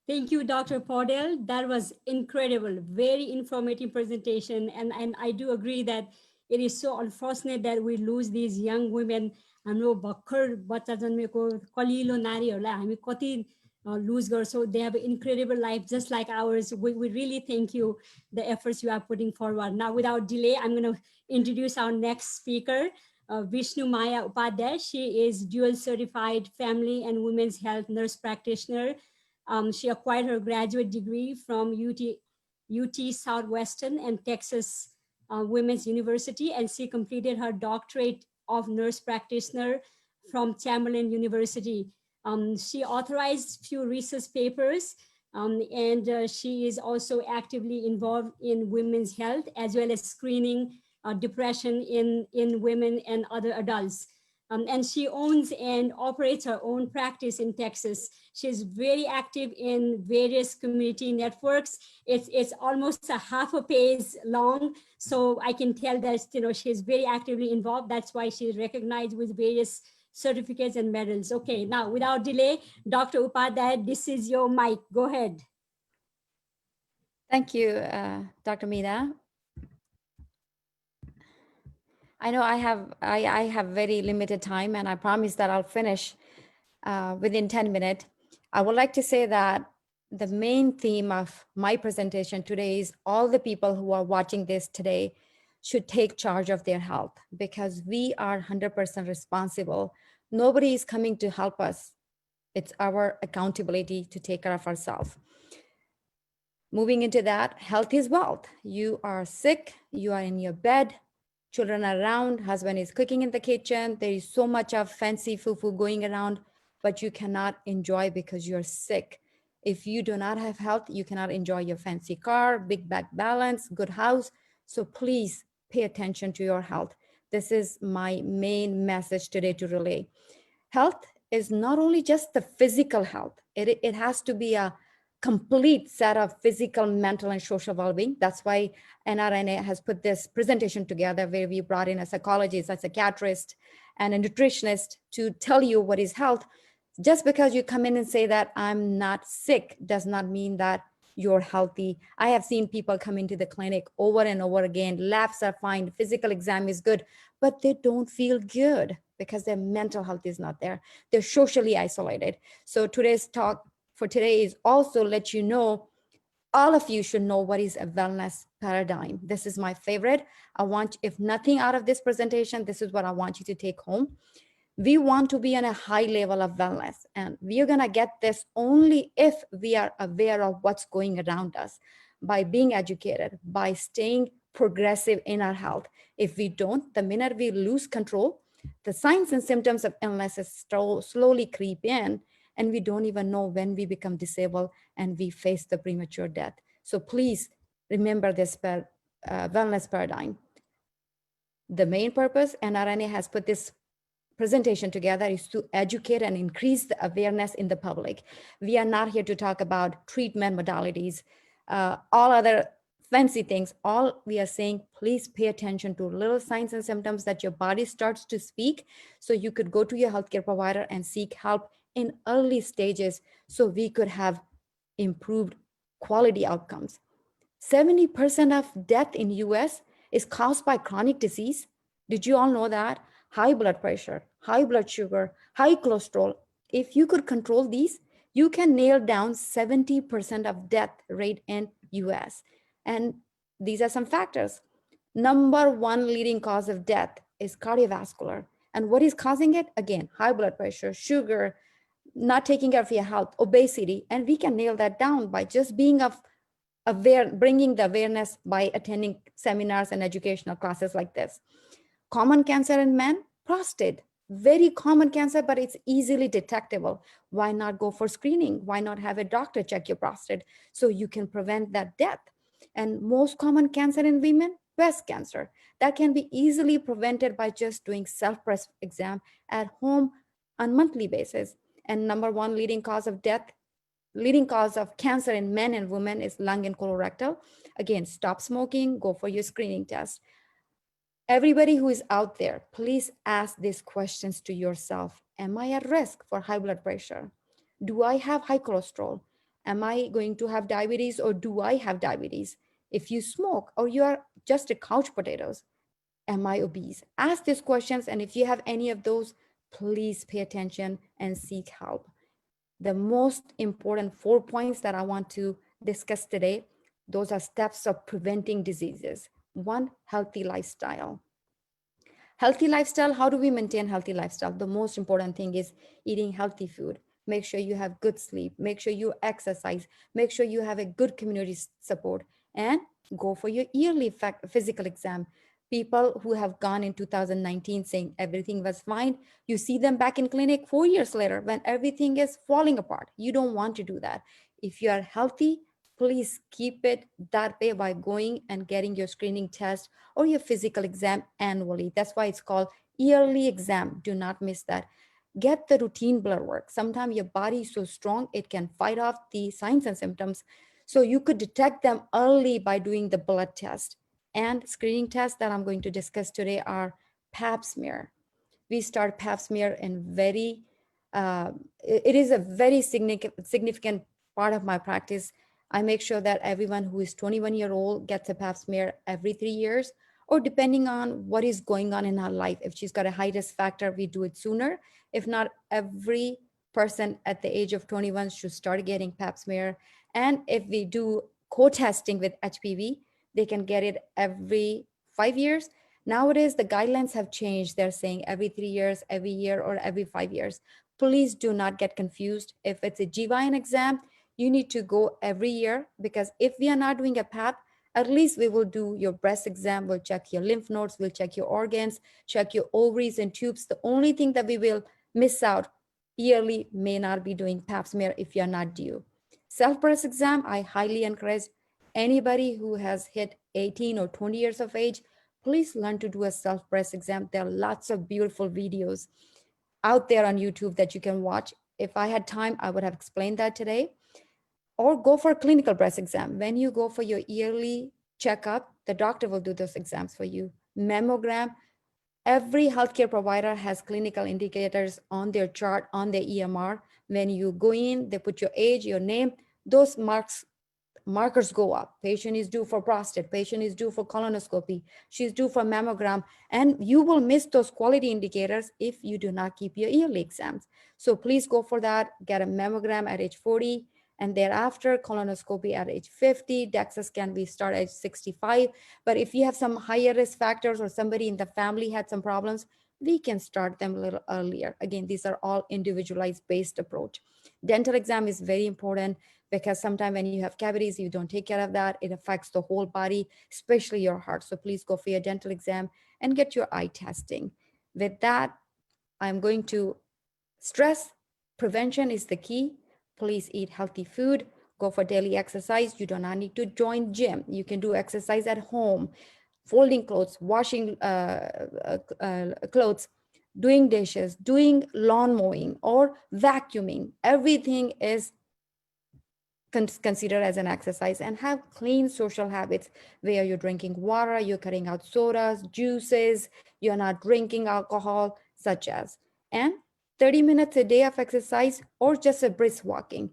Thank you, Dr. Podell. That was incredible, very informative presentation. And I do agree that it is so unfortunate that we lose these young women. हाम्रो भर्खर बच्चा जन्मेको कलिलो नारीहरूलाई हामी कति लुज गर्छौँ. They have an incredible life just like ours. We really thank you, the efforts you are putting forward. Now, without delay, I'm going to introduce our next speaker, Vishnu Maya Upadhyay. She is dual certified family and women's health nurse practitioner. She acquired her graduate degree from UT Southwestern and Texas Women's University, and she completed her doctorate of nurse practitioner from Chamberlain University. She authorized few research papers, and she is also actively involved in women's health as well as screening depression in women and other adults. And she owns and operates her own practice in Texas. She's very active in various community networks. It's almost a half a page long, so I can tell that she's very actively involved. That's why she's recognized with various certificates and medals. Okay, now without delay, Dr. Upadhyay, this is your mic. Go ahead. Thank you, Dr. Meena. I know I have very limited time, and I promise that I'll finish within 10 minutes. I would like to say that the main theme of my presentation today is all the people who are watching this today should take charge of their health, because we are 100% responsible. Nobody is coming to help us. It's our accountability to take care of ourselves. Moving into that, health is wealth. You are sick, you are in your bed, children are around, husband is cooking in the kitchen. There is so much of fancy foo-foo going around, but you cannot enjoy because you're sick. If you do not have health, you cannot enjoy your fancy car, big bank balance, good house. So please pay attention to your health. This is my main message today to relay. Health is not only just the physical health. It has to be a complete set of physical, mental, and social well-being. That's why NRNA has put this presentation together, where we brought in a psychologist, a psychiatrist, and a nutritionist to tell you what is health. Just because you come in and say that I'm not sick does not mean that you're healthy. I have seen people come into the clinic over and over again. Labs are fine, physical exam is good, but they don't feel good because their mental health is not there. They're socially isolated. So today's talk for today is also let you know, all of you should know what is a wellness paradigm. This is my favorite. I want, if nothing out of this presentation, this is what I want you to take home. We want to be on a high level of wellness, and we are going to get this only if we are aware of what's going around us, by being educated, by staying progressive in our health. If we don't, the minute we lose control, the signs and symptoms of illnesses slowly creep in, and we don't even know when we become disabled and we face the premature death. So please remember this wellness paradigm. The main purpose, NRNA has put this presentation together, is to educate and increase the awareness in the public. We are not here to talk about treatment modalities, all other fancy things. All we are saying, please pay attention to little signs and symptoms that your body starts to speak, so you could go to your healthcare provider and seek help in early stages, so we could have improved quality outcomes. 70% of death in US is caused by chronic disease. Did you all know that? High blood pressure, high blood sugar, high cholesterol. If you could control these, you can nail down 70% of death rate in US. And these are some factors. Number one leading cause of death is cardiovascular. And what is causing it? Again, high blood pressure, sugar, not taking care of your health, obesity. And we can nail that down by just being aware, bringing the awareness by attending seminars and educational classes like this. Common cancer in men, prostate, very common cancer, but it's easily detectable. Why not go for screening? Why not have a doctor check your prostate so you can prevent that death? And most common cancer in women, breast cancer, that can be easily prevented by just doing self-breast exam at home on monthly basis. And number one leading cause of death, leading cause of cancer in men and women is lung and colorectal. Again, stop smoking, go for your screening test. Everybody who is out there, please ask these questions to yourself. Am I at risk for high blood pressure? Do I have high cholesterol? Am I going to have diabetes, or do I have diabetes? If you smoke or you are just a couch potatoes, am I obese? Ask these questions, and if you have any of those, please pay attention and seek help. The most important 4 points that I want to discuss today, those are steps of preventing diseases. 1, healthy lifestyle. Healthy lifestyle, how do we maintain healthy lifestyle? The most important thing is eating healthy food. Make sure you have good sleep. Make sure you exercise. Make sure you have a good community support, and go for your yearly physical exam. People who have gone in 2019 saying everything was fine, you see them back in clinic 4 years later when everything is falling apart. You don't want to do that. If you are healthy, please keep it that way by going and getting your screening test or your physical exam annually. That's why it's called yearly exam. Do not miss that. Get the routine blood work. Sometimes your body is so strong, it can fight off the signs and symptoms. So you could detect them early by doing the blood test. And screening tests that I'm going to discuss today are Pap smear. We start Pap smear in it is a very significant part of my practice. I make sure that everyone who is 21 years old gets a Pap smear every 3 years, or depending on what is going on in her life. If she's got a high risk factor, we do it sooner. If not, every person at the age of 21 should start getting pap smear. And if we do co-testing with HPV, they can get it every 5 years. Nowadays, the guidelines have changed. They're saying every 3 years, every year, or every 5 years. Please do not get confused. If it's a GYN exam, you need to go every year, because if we are not doing a pap, at least we will do your breast exam, we'll check your lymph nodes, we'll check your organs, check your ovaries and tubes. The only thing that we will miss out yearly may not be doing pap smear if you're not due. Self-breast exam, I highly encourage anybody who has hit 18 or 20 years of age, please learn to do a self-breast exam. There are lots of beautiful videos out there on YouTube that you can watch. If I had time, I would have explained that today. Or go for a clinical breast exam. When you go for your yearly checkup, the doctor will do those exams for you. Mammogram, every healthcare provider has clinical indicators on their chart, on their EMR. When you go in, they put your age, your name, those markers go up. Patient is due for prostate, patient is due for colonoscopy, she's due for mammogram, and you will miss those quality indicators if you do not keep your yearly exams. So please go for that, get a mammogram at age 40, and thereafter colonoscopy at age 50, DEXA scan we start at age 65. But if you have some higher risk factors or somebody in the family had some problems, we can start them a little earlier. Again, these are all individualized based approach. Dental exam is very important, because sometimes when you have cavities, you don't take care of that. It affects the whole body, especially your heart. So please go for your dental exam and get your eye testing. With that, I'm going to stress prevention is the key. Please eat healthy food, go for daily exercise. You do not need to join gym. You can do exercise at home, folding clothes, washing clothes, doing dishes, doing lawn mowing or vacuuming. Everything is considered as an exercise. And have clean social habits where you're drinking water, you're cutting out sodas, juices, you're not drinking alcohol, such as, and 30 minutes a day of exercise or just a brisk walking.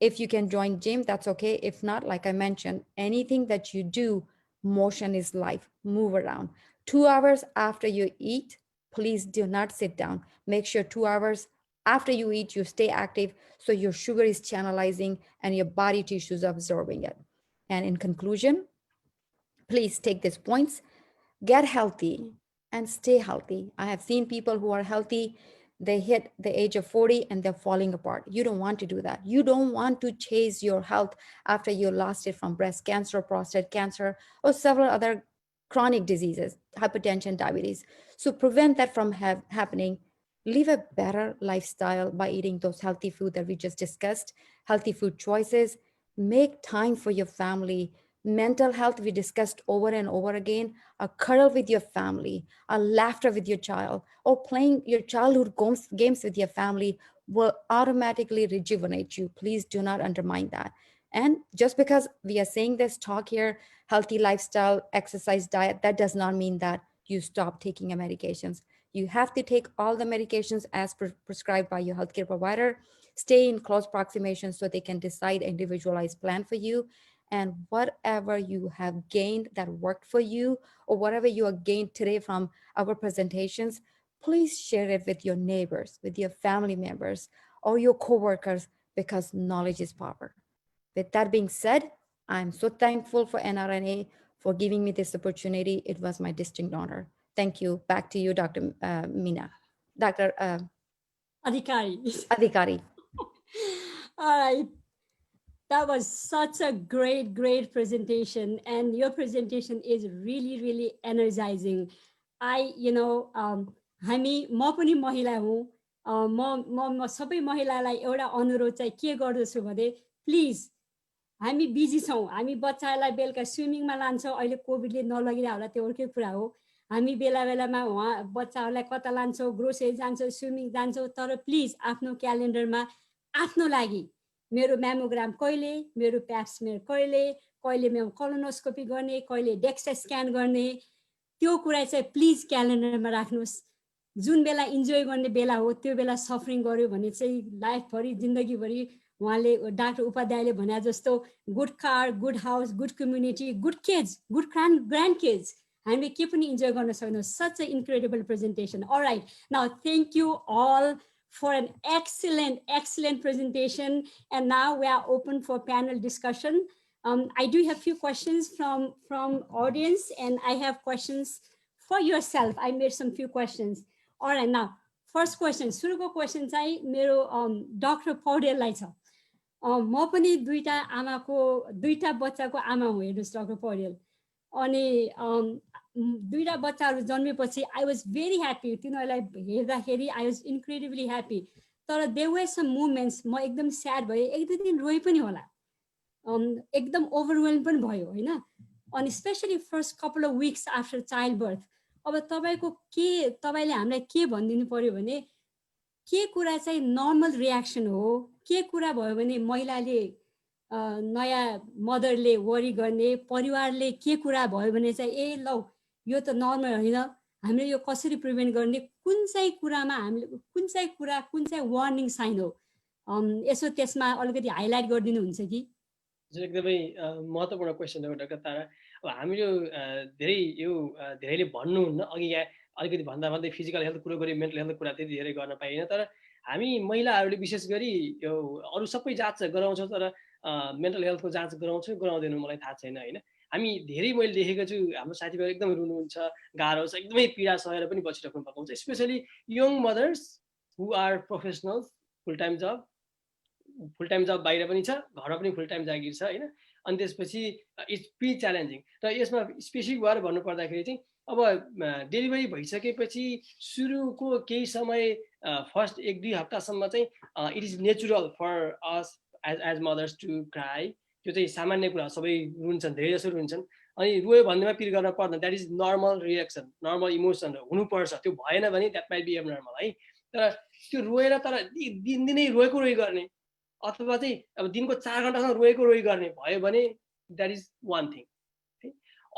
If you can join gym, that's okay. If not, like I mentioned, anything that you do, motion is life. Move around. 2 hours after you eat, please do not sit down. Make sure 2 hours after you eat, you stay active so your sugar is channelizing and your body tissues are absorbing it. And in conclusion, please take these points, get healthy and stay healthy. I have seen people who are healthy, they hit the age of 40 and they're falling apart. You don't want to do that. You don't want to chase your health after you lost it from breast cancer, prostate cancer, or several other chronic diseases, hypertension, diabetes. So prevent that from happening. Live a better lifestyle by eating those healthy food that we just discussed, healthy food choices. Make time for your family. Mental health, we discussed over and over again. A cuddle with your family, a laughter with your child, or playing your childhood games with your family will automatically rejuvenate you. Please do not undermine that. And just because we are saying this talk here, healthy lifestyle, exercise, diet, that does not mean that you stop taking your medications. You have to take all the medications as prescribed by your healthcare provider. Stay in close proximity so they can decide an individualized plan for you. And whatever you have gained that worked for you, or whatever you have gained today from our presentations, please share it with your neighbors, with your family members, or your coworkers, because knowledge is power. With that being said, I'm so thankful for NRNA for giving me this opportunity. It was my distinct honor. Thank you. Back to you, Dr. Meena. Dr. Adhikari. All right. That was such a great presentation. And your presentation is really, really energizing. हामी म पनि महिला हुँ म सबै महिलालाई एउटा अनुरोध चाहिँ के गर्दछु भने प्लिज हामी बिजी छौँ हामी बच्चालाई बेलुका स्विमिङमा लान्छौँ अहिले कोभिडले नलगिरा होला त्यो अर्कै कुरा हो हामी बेला बेलामा उहाँ बच्चाहरूलाई कता लान्छौँ ग्रोसरी जान्छौँ स्विमिङ जान्छौँ तर प्लिज आफ्नो क्यालेन्डरमा आफ्नो लागि मेरो म्यामोग्राम कहिले मेरो प्याप स्मेयर कहिले म कोलोनोस्कोपी गर्ने कहिले डेक्सा स्क्यान गर्ने त्यो कुरा चाहिँ प्लिज क्यालेन्डरमा राख्नुस् जुन बेला इन्जोय गर्ने बेला हो त्यो बेला सफरिङ गर्यो भने चाहिँ लाइफभरि जिन्दगीभरि उहाँले डाक्टर उपाध्यायले भने जस्तो good car good house good community good kids good grand kids हामीले के पनि इन्जोय गर्न सक्दैनौँ. Such an incredible presentation. All right, now thank you all for an excellent presentation, and now we are open for panel discussion. I do have few questions from audience, and I have questions for yourself. I made some few questions. All right, now first question, सुरुको question चाहिँ मेरो डाक्टर पौडेललाई छ. म पनि दुईटा बच्चाको आमा हुँ, हेर्नुस् डाक्टर पौडेल. अनि दुईटा बच्चाहरू जन्मेपछि I was very happy. तिनीहरूलाई हेर्दाखेरि I was incredibly happy. तर there were some moments म एकदम sad भएँ, एक दुई दिन रोइ पनि होला. एकदम overwhelmed पनि भयो हैन. अनि especially first couple of weeks after childbirth. अब तपाईले हामीलाई के भनिदिनु पर्यो भने के कुरा चाहिँ नर्मल रियाक्सन हो, के कुरा भयो भने महिलाले नयाँ मदरले वरी गर्ने, परिवारले के कुरा भयो भने चाहिँ ए लौ यो त नर्मल होइन, हामीले यो कसरी प्रिभेन्ट गर्ने, कुन चाहिँ कुरामा हामीले कुन चाहिँ वार्निङ साइन हो, यसो त्यसमा अलिकति हाइलाइट गरिदिनु हुन्छ कि? एकदमै महत्त्वपूर्ण क्वेसन हो डाक्टर तारा. अब हामीले धेरैले भन्नुहुन्न, अघि यहाँ अलिकति भन्दै फिजिकल हेल्थ कुरो गऱ्यो, मेन्टल हेल्थ कुरा त्यति धेरै गर्न पाइएन. तर हामी महिलाहरूले विशेष गरी यो अरू सबै जाँच गराउँछौँ, तर मेन्टल हेल्थको जाँच गराउँदैनौँ, मलाई थाहा छैन होइन. हामी धेरै मैले देखेको छु, हाम्रो साथीभाइ एकदमै रुनुहुन्छ, गाह्रो छ, एकदमै पीडा सहेर पनि बसिराख्नु पर्छ. Specially young mothers who are professionals, full time जब बाहिर पनि छ, घरमा पनि फुल टाइम जागिर छ होइन. अनि त्यसपछि इट्स प्री च्यालेन्जिङ. र यसमा स्पेसिफिक भएर भन्नुपर्दाखेरि चाहिँ अब डेलिभरी भइसकेपछि सुरुको केही समय फर्स्ट 1-2 हप्तासम्म चाहिँ it is natural for us as mothers to cry. त्यो चाहिँ सामान्य कुरा, सबै रुन्छन्, धेरै जसो रुन्छन्. अनि रोयो भन्नेमा पिर गर्न पर्दैन, that is normal reaction, normal emotion हुनुपर्छ. त्यो भएन भने द्याट माइट बी एबनर्मल है. तर त्यो रोएर तर दिनदिनै रोएको गर्ने अथवा चाहिँ अब दिनको 4 घण्टासम्म रोएको गर्ने भयो भने द्याट इज वान थिङ है.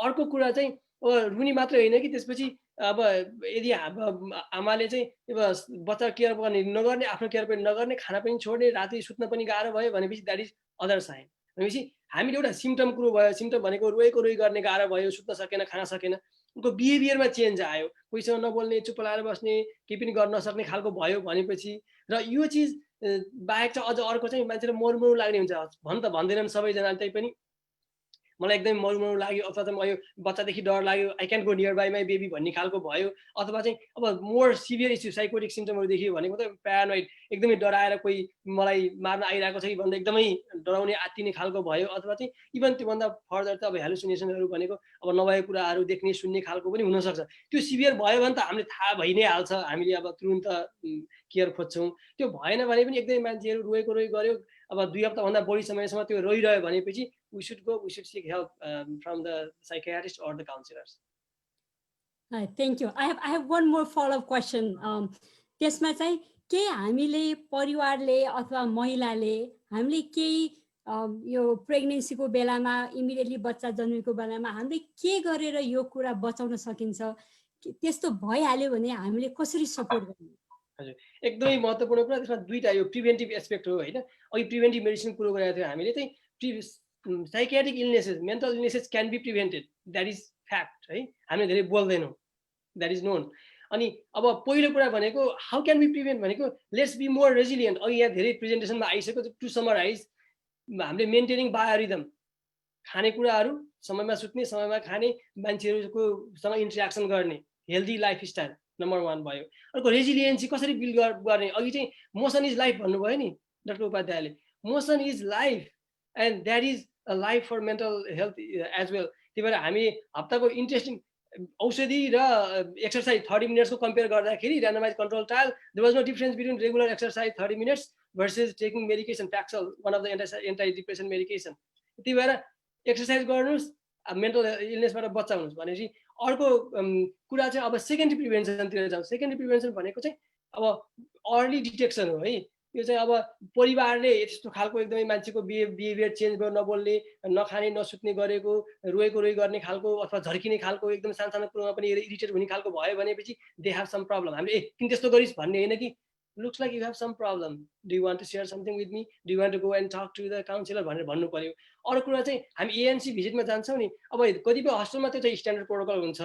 अर्को कुरा चाहिँ रुनी मात्रै होइन कि त्यसपछि अब यदि आमाले चाहिँ अब बच्चा केयर नगर्ने, आफ्नो केयर पनि नगर्ने, खाना पनि छोड्ने, राति सुत्न पनि गाह्रो भयो भनेपछि द्याट इज अदर साइन. भनेपछि हामीले एउटा सिम्टम कुरो भयो, सिम्टम भनेको रोएको गर्ने, गाह्रो भयो, सुत्न सकेन, खाना सकेन, उनको बिहेभियरमा चेन्ज आयो, कोहीसँग नबोल्ने, चुप लाएर बस्ने, केही पनि गर्न नसक्ने खालको भयो भनेपछि, र यो चिज बाहेक चाहिँ अझ अर्को चाहिँ मान्छेले मरुमरु लाग्ने हुन्छ. भन्दैनन् सबैजना, त्यही पनि मलाई एकदमै मरुमरु लाग्यो, अथवा चाहिँ म यो बच्चादेखि डर लाग्यो, I can go near by my baby भन्ने खालको भयो. अथवा चाहिँ अब मोर सिभियर इस्यु साइकोटिक सिम्टमहरू देखियो भनेको त प्यारानोइड, एकदमै डराएर कोही मलाई मार्न आइरहेको छ कि भन्दा एकदमै डराउने आत्तिने खालको भयो. अथवा चाहिँ इभन त्योभन्दा फर्दर त अब हेलुसिनेसनहरू भनेको अब नभएको कुराहरू देख्ने सुन्ने खालको पनि हुनसक्छ. त्यो सिभियर भयो भने त हामीले थाहा भइ नै हाल्छ, हामीले अब तुरुन्त केयर खोज्छौँ. त्यो भएन भने पनि एकदमै मान्छेहरू रोएको गर्यो, अब 2 हप्ताभन्दा बढी समयसम्म त्यो रोइरह्यो भनेपछि we should seek help from the psychiatrist or the counselors. Thank you. I have one more follow-up question. त्यसमा चाहिँ के हामीले परिवारले अथवा महिलाले हामीले केही यो प्रेग्नेन्सीको बेलामा, इमिडिएटली बच्चा जन्मेको बेलामा हामीले के गरेर यो कुरा बचाउन सकिन्छ? त्यस्तो भइहाल्यो भने हामीले कसरी सपोर्ट गर्ने? हजुर, एकदमै महत्त्वपूर्ण कुरा. त्यसमा दुईटा यो प्रिभेन्टिभ एस्पेक्ट हो होइन. अघि प्रिभेन्टिभ मेडिसिन कुरो गरेको थियो हामीले, चाहिँ psychiatric illnesses, mental illnesses can be prevented, that is fact है. हामीले धेरै बोल्दैनौँ, द्याट इज नोन. अनि अब पहिलो कुरा भनेको हाउ क्यान बी प्रिभेन्ट भनेको लेट्स बी मोर रेजिलियन्ट. अघि यहाँ धेरै प्रेजेन्टेसनमा आइसक्यो. टु समराइज, हामीले मेन्टेनिङ बायोरिदम, खानेकुराहरू समयमा सुत्ने, समयमा खाने, मान्छेहरूसँग इन्टरेक्सन गर्ने, हेल्दी लाइफस्टाइल नम्बर 1 भयो. अर्को रेजिलियन्सी कसरी बिल्ड गर्ने. अघि चाहिँ मोसन इज लाइफ भन्नुभयो नि डाक्टर उपाध्यायले. Motion is life and that is a life for mental health as well. त्यही भएर हामी हप्ताको इन्ट्रेस्टिङ औषधि र एक्सर्साइज 30 मिनट्सको कम्पेयर गर्दाखेरि randomise control trial, there was no difference between regular exercise 30 minutes versus taking medication, Paxil, one of the antidepressant medication. त्यही भएर एक्सर्साइज गर्नुस्, मेन्टल इलनेसबाट बचाउनुस् भनेपछि अर्को कुरा चाहिँ अब सेकेन्डरी प्रिभेन्सनतिर जाउँ. सेकेन्डरी प्रिभेन्सन भनेको चाहिँ अब अर्ली डिटेक्सन हो है. यो चाहिँ अब परिवारले यस्तो खालको एकदमै मान्छेको बिहेभियर चेन्ज गरेर नबोल्ने, नखाने, नसुत्ने गरेको, रोएको गर्ने खालको, अथवा झर्किने खालको, एकदम सानो कुरोमा पनि इरिटेट हुने खालको भयो भनेपछि दे हेभ सम प्रब्लम. हामीले किन त्यस्तो गरिस् भन्ने होइन कि looks like you have some problem. Do you want to share something with me? Do you want to go and talk to the counselor? भनेर भन्नु पर्यो. अरु कुरा चाहिँ हामी ANC भिजिटमा जान्छौँ नि, अब कतिपय हस्पिटलमा त्यो चाहिँ स्ट्यान्डर्ड प्रोटोकल हुन्छ.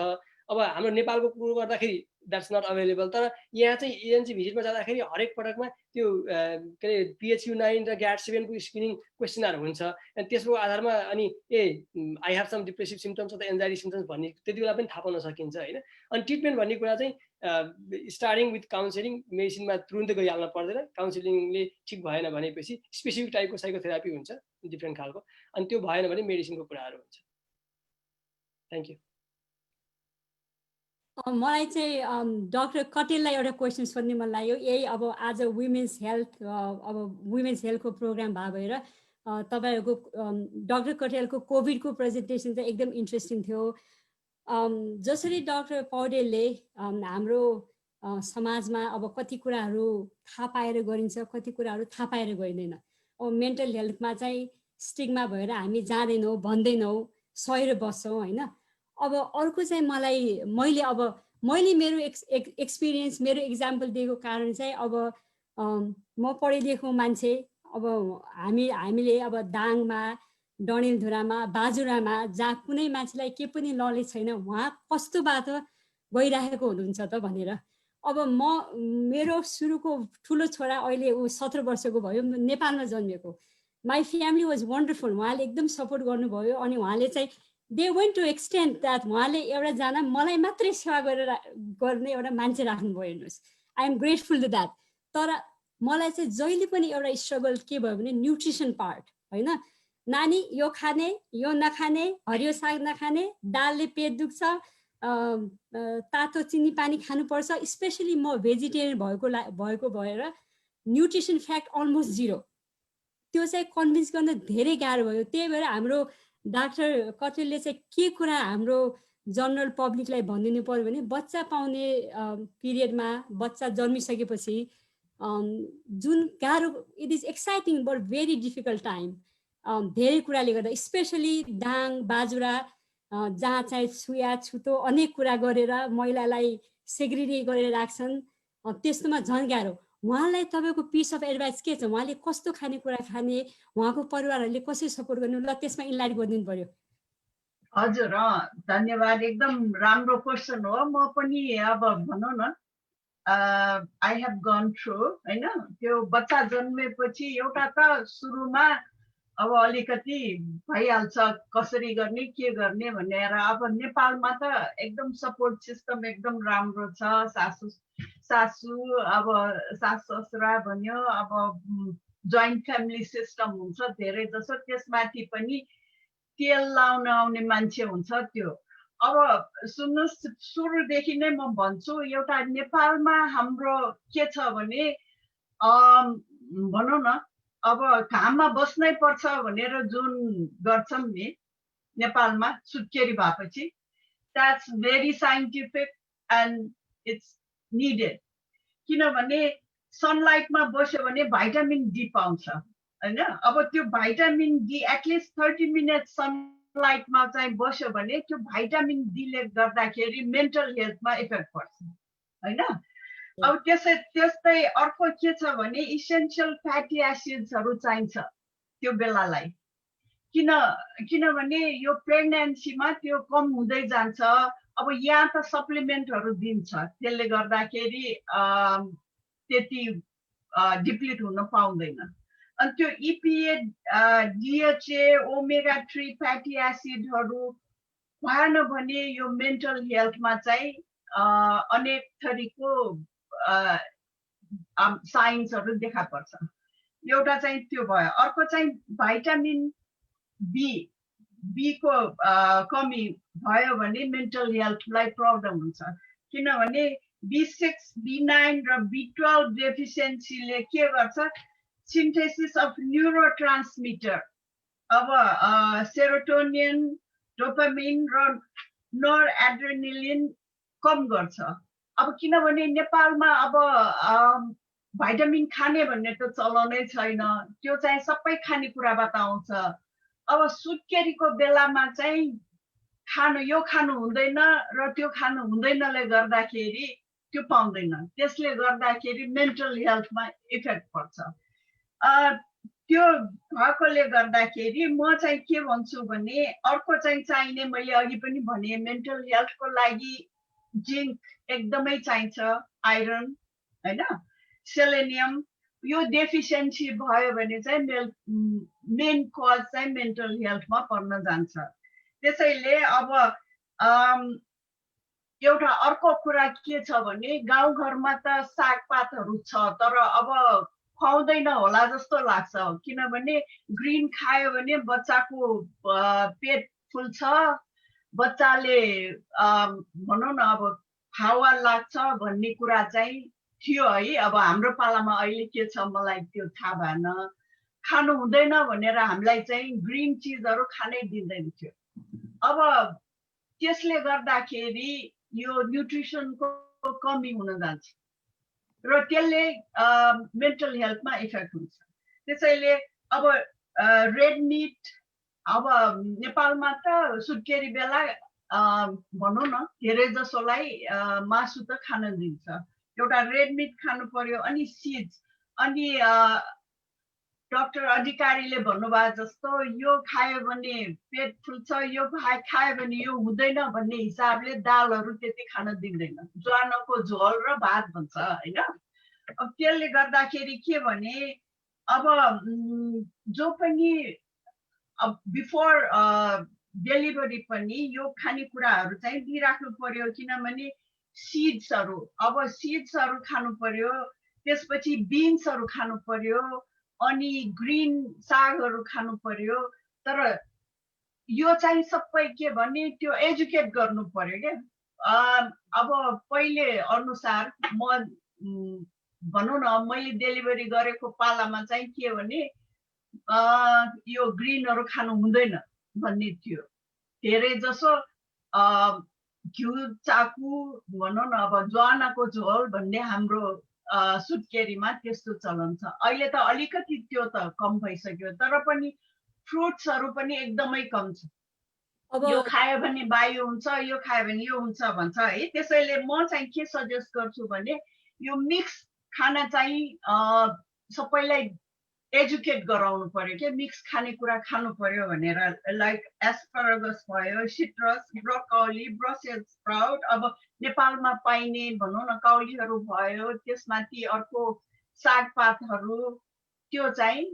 अब हाम्रो नेपालको कुरो गर्दाखेरि that's not available. तर यहाँ चाहिँ ANC भिजिटमा जाँदाखेरि हरेक पटकमा त्यो के अरे PHU9 र GAT7 को स्क्रिनिङ क्वेशनहरु हुन्छ. अनि त्यसको आधारमा अनि I have some depressive symptoms or the anxiety symptoms भन्ने त्यतिबेला पनि थाहा पाउन सकिन्छ हैन. अनि ट्रिटमेन्ट भन्ने कुरा चाहिँ स्टार्टिङ विथ काउन्सिलिङ, मेडिसिनमा तुरुन्तै गइहाल्न पर्दैन. काउन्सिलिङले ठीक भएन भनेपछि स्पेसिफिक टाइपको साइकोथेरापी हुन्छ डिफरेन्ट खालको. अनि त्यो भएन भने मेडिसिनको कुराहरु हुन्छ. Thank you. मलाई चाहिँ डाक्टर कटेललाई एउटा क्वेसन सोध्ने मन लाग्यो. यही अब आज वुमेन्स हेल्थ अब वुमेन्स हेल्थको प्रोग्राम भएर तपाईहरुको डाक्टर कटेलको कोभिडको प्रेजेन्टेसन चाहिँ एकदम इन्ट्रेस्टिङ थियो. जसरी डाक्टर पौडेलले हाम्रो समाजमा अब कति कुराहरू थाहा पाएर गरिन्छ, कति कुराहरू थाहा पाएर गरिँदैन. अब मेन्टल हेल्थमा चाहिँ स्टिग्मा भएर हामी जाँदैनौँ, भन्दैनौँ, सहेर बस्छौँ हैन. अब अर्को चाहिँ मैले मेरो एक्सपिरियन्स, मेरो एक्जाम्पल दिएको कारण चाहिँ अब म पढे लेखेको मान्छे, अब हामीले अब दाङमा, डडेलधुरामा, बाजुरामा जहाँ कुनै मान्छेलाई के पनि नलेज छैन, उहाँ कस्तो बाटो गइरहेको हुनुहुन्छ त भनेर. अब मेरो सुरुको ठुलो छोरा अहिले ऊ 17 वर्षको भयो, नेपालमा जन्मेको. My family was wonderful. उहाँले एकदम सपोर्ट गर्नुभयो. अनि उहाँले चाहिँ they went to extent that उहाँले एउटा जना मलाई मात्रै सेवा गर्ने एउटा मान्छे राख्नुभयो. हेर्नुहोस्, I am grateful to that. तर मलाई चाहिँ जहिले पनि एउटा स्ट्रगल के भयो भने न्युट्रिसन पार्ट हैन. नानी यो खाने, यो नखाने, हरियो साग नखाने, दालले पेट दुख्छ, तातो चिनी पानी खानुपर्छ. स्पेसली म भेजिटेरियन भएको भएर न्युट्रिसन फ्याक्ट अलमोस्ट 0. त्यो चाहिँ कन्भिन्स गर्न धेरै गाह्रो भयो. त्यही भएर हाम्रो डाक्टर कटेलले चाहिँ के कुरा हाम्रो जनरल पब्लिकलाई भनिदिनु पर्यो भने बच्चा पाउने पिरियडमा, बच्चा जन्मिसकेपछि जुन गाह्रो, it is exciting but very difficult time. धेरै कुराले गर्दा स्पेसली दाङ, बाजुरा जहाँ चाहिँ छुयाछुतो अनेक कुरा गरेर महिलालाई सेग्रिगेट गरेर राख्छन्, त्यस्तोमा झन् गाह्रो. उहाँलाई तपाईँको पिस अफ एडभाइस के छ? उहाँले कस्तो खानेकुरा खाने, उहाँको परिवारहरूले कसरी सपोर्ट गर्नु, ल त्यसमा इनलाइट गरिदिनु पर्यो. हजुर, धन्यवाद. एकदम राम्रो क्वेसन हो. म पनि अब भनौँ न, आई हेभ गन थ्रु हैन. त्यो बच्चा जन्मेपछि एउटा त सुरुमा अब अलिकति भइहाल्छ कसरी गर्ने, के गर्ने भनेर. अब नेपालमा त एकदम सपोर्ट सिस्टम एकदम राम्रो छ. सासू अब सास ससुरा भन्यो, अब जोइन्ट फ्यामिली सिस्टम हुन्छ धेरै जसो. त्यसमाथि पनि तेल लाउन आउने मान्छे हुन्छ. त्यो अब सुन्नुहोस्, सुरुदेखि नै म भन्छु, एउटा नेपालमा हाम्रो के छ भने भनौँ न, अब घाममा बस्नै पर्छ भनेर जुन गर्छौँ नि नेपालमा सुत्केरी भएपछि, that's very scientific and it's needed. किनभने सनलाइटमा बस्यो भने भाइटामिन डी पाउँछ हैन. अब त्यो भाइटामिन डी एटलिस्ट 30 मिनट सनलाइटमा चाहिँ बस्यो भने त्यो भाइटामिन डीले गर्दाखेरि मेन्टल हेल्थमा इफेक्ट पर्छ हैन. अब त्यस्तै अर्को के छ भने इसेन्शियल फ्याटी एसिड्सहरू चाहिन्छ त्यो बेलालाई. किनभने यो प्रेग्नेन्सीमा त्यो कम हुँदै जान्छ. अब यहाँ त सप्लिमेन्टहरू दिन्छ, त्यसले गर्दाखेरि त्यति डिप्लिट हुन पाउँदैन. अनि त्यो EPA, DHA, ओमेगा 3 फ्याटी एसिडहरू भएन भने यो मेन्टल हेल्थमा चाहिँ अनेक थरीको साइन्सहरू देखा पर्छ. एउटा चाहिँ त्यो भयो. अर्को चाहिँ भाइटामिन बी को कमी भयो भने मेन्टल हेल्थलाई प्रब्लम हुन्छ. किनभने B6, B9 र B12 डेफिसियन्सीले के गर्छ, सिन्थेसिस अफ न्युरोट्रान्समिटर, अब सेरोटोनिन, डोपामिन र नोर एड्रेनालिन कम गर्छ. अब किनभने नेपालमा अब भाइटामिन खाने भन्ने त चलनै छैन. त्यो चाहिँ सबै खानेकुराबाट आउँछ. अब सुत्केरीको बेलामा चाहिँ यो खानु हुँदैन र त्यो खानु हुँदैनले गर्दाखेरि त्यो पाउँदैन, त्यसले गर्दाखेरि मेन्टल हेल्थमा इफेक्ट पर्छ। त्यो भएकोले गर्दाखेरि म चाहिँ के भन्छु भने अर्को चाहिँ चाहिने, मैले अघि पनि भने मेन्टल हेल्थको लागि जिङ्क एकदमै चाहिन्छ, आइरन हैन, सेलेनियम, यो डेफिसियन्सी भयो भने चाहिँ मेन कज चाहिँ मेन्टल हेल्थमा पर्न जान्छ। त्यसैले अब एउटा अर्को कुरा के छ भने गाउँघरमा त सागपातहरू छ, तर अब खुवाउँदैन होला जस्तो लाग्छ, किनभने ग्रिन खायो भने बच्चाको पेट फुल्छ, बच्चाले भनौँ न अब हावा लाग्छ भन्ने कुरा चाहिँ थियो है। अब हाम्रो पालामा अहिले के छ मलाई त्यो थाहा भएन, खानु हुँदैन भनेर हामीलाई चाहिँ ग्रिन चिजहरू खानै दिँदैन थियो। अब त्यसले गर्दाखेरि यो न्युट्रिसनको कमी हुन जान्छ र त्यसले मेन्टल हेल्थमा इफेक्ट हुन्छ। त्यसैले अब रेड मिट, अब नेपालमा त सुत्केरी बेला भनौँ न धेरै जसोलाई मासु त खान दिन्छ, एउटा रेड मिट खानु पर्यो, अनि सिड्स, अनि डाक्टर अधिकारीले भन्नुभयो जस्तो यो खायो भने पेट फुल्छ, यो खायो भने यो हुँदैन भन्ने हिसाबले दालहरू त्यति खान दिँदैन, ज्वानोको झोल र भात भन्छ होइन। अब त्यसले गर्दाखेरि के भने अब जो पनि अब बिफोर डेलिभरी पनि यो खानेकुराहरू चाहिँ दिइराख्नु पर्यो, किनभने सिड्सहरू, अब सिड्सहरू खानु पर्यो, त्यसपछि बिन्सहरू खानु पर्यो, अनि ग्रिन सागहरू खानु पर्यो। तर यो चाहिँ सबै के भने त्यो एजुकेट गर्नु पर्यो क्या। अब पहिले अनुसार म भनौँ न मैले डेलिभरी गरेको पालामा चाहिँ के भने यो ग्रिनहरू खानु हुँदैन भन्ने थियो। धेरै जसो घिउ चाकु भनौँ न अब ज्वानाको झोल भन्ने हाम्रो सुत्केरीमा त्यस्तो चलन छ। अहिले त अलिकति त्यो त कम भइसक्यो, तर पनि फ्रुट्सहरू पनि एकदमै कम छ। यो खायो भने वायु हुन्छ, यो खायो भने यो हुन्छ भन्छ है। त्यसैले म चाहिँ के सजेस्ट गर्छु भने यो मिक्स खाना चाहिँ सबैलाई एजुकेट गराउनु पर्यो क्या, मिक्स खानेकुरा खानु पर्यो भनेर। लाइक एस्परागस भयो, सिट्रस, ब्रोकोली, ब्रसेल्स स्प्राउट, अब नेपालमा पाइने भनौँ न काउलीहरू भयो, त्यसमाथि अर्को सागपातहरू, त्यो चाहिँ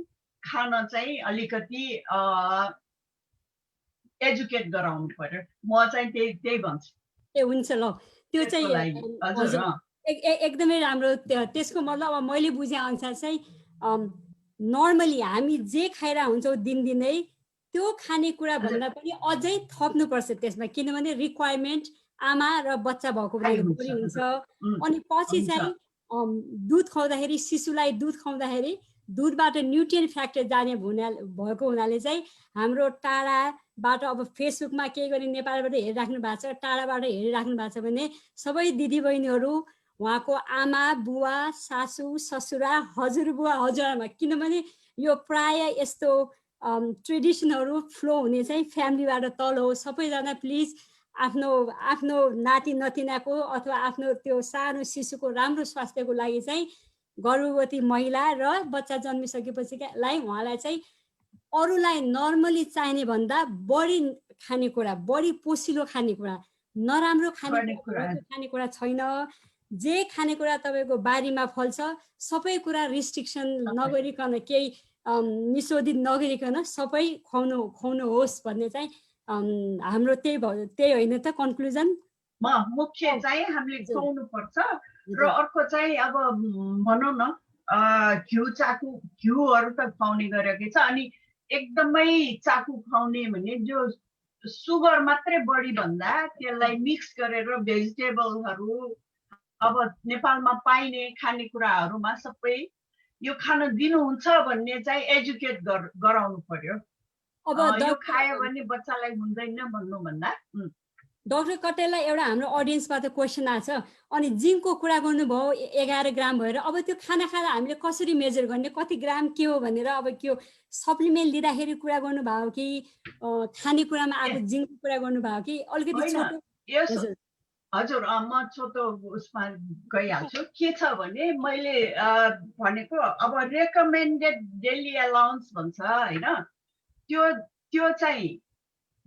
खान चाहिँ अलिकति एजुकेट गराउनु पर्यो। म चाहिँ त्यही भन्छु। ए हुन्छ ल, त्यो चाहिँ एकदमै राम्रो। त्यसको मतलब अब मैले बुझे अनुसार चाहिँ नर्मली हामी जे खाएर हुन्छौँ दिनदिनै त्यो खानेकुरा भन्दा पनि अझै थप्नुपर्छ त्यसमा, किनभने रिक्वायरमेन्ट आमा र बच्चा भएको बेलाको पनि हुन्छ। अनि पछि चाहिँ दुध खुवाउँदाखेरि, शिशुलाई दुध खुवाउँदाखेरि दुधबाट न्युट्रिएन्ट फ्याक्टर जाने भएको हुनाले चाहिँ हाम्रो टाढाबाट, अब फेसबुकमा केही गरी नेपालबाट हेरिराख्नु भएको छ, टाढाबाट हेरिराख्नु भएको छ भने सबै दिदीबहिनीहरू उहाँको आमा बुवा सासू ससुरा हजुरबुवा हजुरआमा, किनभने यो प्राय यस्तो ट्रेडिसनहरू फ्लो हुने चाहिँ फ्यामिलीबाट तल हो। सबैजना प्लिज आफ्नो नाति नतिनाको अथवा आफ्नो त्यो सानो शिशुको राम्रो स्वास्थ्यको लागि चाहिँ गर्भवती महिला र बच्चा जन्मिसकेपछिलाई उहाँलाई चाहिँ अरूलाई नर्मली चाहिने भन्दा बढी खानेकुरा, बढी पोसिलो खानेकुरा, नराम्रो खानेकुरा छैन। जे खानेकुरा तपाईँको बारीमा फल्छ सबै कुरा रिस्ट्रिक्सन नगरिकन, केही निषोधित नगरिकन सबै खुवाउनु होस् भन्ने चाहिँ हाम्रो त्यही होइन त कन्क्लुजन। मुख्य चाहिँ हामीले खुवाउनु पर्छ। र अर्को चाहिँ अब भनौँ न घिउहरू त खुवाउने गरेकै छ। अनि एकदमै चाकु खुवाउने भने जो सुगर मात्रै बढी भन्दा त्यसलाई मिक्स गरेर भेजिटेबलहरू, अब नेपालमा पाइने खानेकुराहरूमा सबै यो खान दिनुहुन्छ भन्ने चाहिँ एजुकेट गराउनु पर्यो। अब यो खायो भने बच्चालाई हुँदैन भन्नुभन्दा। डाक्टर कटेललाई एउटा हाम्रो अडियन्समा त क्वेसन आएको छ, अनि जिङ्कको कुरा गर्नुभयो 11 ग्राम भएर, अब त्यो खाना खाँदा हामीले कसरी मेजर गर्ने, कति ग्राम के हो भनेर, अब के हो सप्लिमेन्ट लिँदाखेरि कुरा गर्नुभयो कि खानेकुरामा आएको जिङ्कको कुरा गर्नुभयो कि अलिकति छोटो? हजुर म छोटो उसमा गइहाल्छु के छ भने मैले भनेको अब रेकमेन्डेड डेली अलाउन्स भन्छ हैन त्यो चाहिँ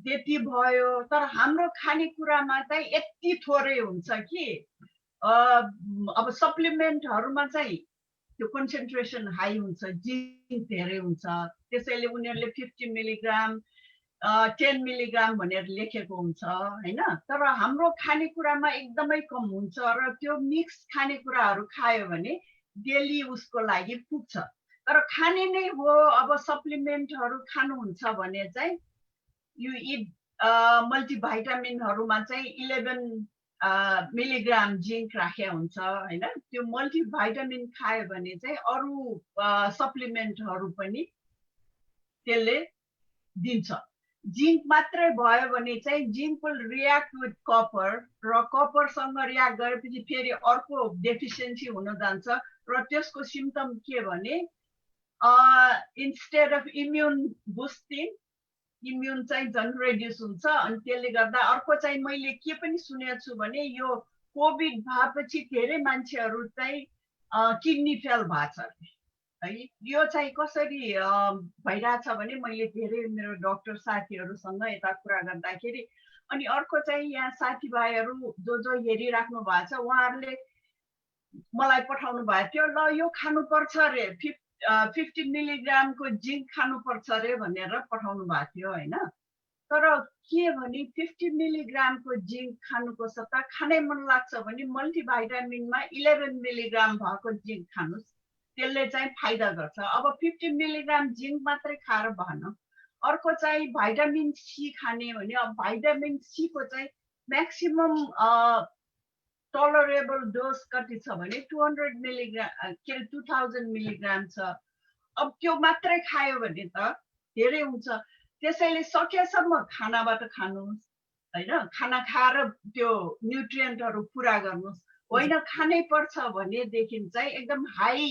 त्यति भयो तर हाम्रो खानेकुरामा चाहिँ यति थोरै हुन्छ कि अब सप्लिमेन्टहरुमा चाहिँ त्यो कन्सन्ट्रेसन हाई हुन्छ जिङ्क धेरै हुन्छ त्यसैले उनीहरूले 50 मिलिग्राम 10 मिलिग्राम भनेर लेखेको हुन्छ हैन तर हाम्रो खानेकुरामा एकदमै कम हुन्छ र त्यो मिक्स खानेकुराहरू खायो भने डेली उसको लागि पुग्छ तर खाने नै हो अब सप्लिमेन्टहरू खानुहुन्छ भने चाहिँ यु इट मल्टिभाइटामिनहरुमा चाहिँ 11 मिलिग्राम जिङ्क राखेको हुन्छ हैन त्यो मल्टिभाइटामिन खायो भने चाहिँ अरु सप्लिमेन्टहरू पनि त्यसले दिन्छ जिङ्क मात्रै भयो भने चाहिँ zinc will react with copper र कपरसँग रियाक्ट गरेपछि फेरि अर्को डेफिसियन्सी हुन जान्छ र त्यसको सिम्पटम के भने instead of immune boosting immune चाहिँ झन् रेड्युस हुन्छ अनि त्यसले गर्दा अर्को चाहिँ मैले के पनि सुनेको छु भने यो कोभिड भएपछि धेरै मान्छेहरू चाहिँ किडनी फेल भएको छ है यो चाहिँ कसरी भइरहेछ भने मैले धेरै मेरो डाक्टर साथीहरूसँग यता कुरा गर्दाखेरि अनि अर्को चाहिँ यहाँ साथीभाइहरू जो हेरिराख्नु भएको छ उहाँहरूले मलाई पठाउनु भएको थियो ल यो खानुपर्छ रे 50 मिलिग्रामको जिङ्क खानुपर्छ रे भनेर पठाउनु भएको थियो हैन तर के भने 50 मिलिग्रामको जिङ्क खानुको सट्टा खानै मन लाग्छ भने मल्टिभाइटामिनमा 11 मिलिग्राम भएको जिङ्क खानुस् त्यसले चाहिँ फाइदा गर्छ अब 50 मिलिग्राम जिङ्क मात्रै खाएर भएन अर्को चाहिँ भाइटामिन सी खाने भने अब भाइटामिन सी को चाहिँ म्याक्सिमम टलरेबल डोज कति छ भने 200 मिलिग्राम के 2000 मिलिग्राम छ अब त्यो मात्रै खायो भने त धेरै हुन्छ त्यसैले सकेसम्म खानाबाट खानुस् हैन खाना खाएर त्यो न्युट्रिएन्टहरू पुरा गर्नुस् होइन खानै पर्छ भने देखि चाहिँ एकदम हाई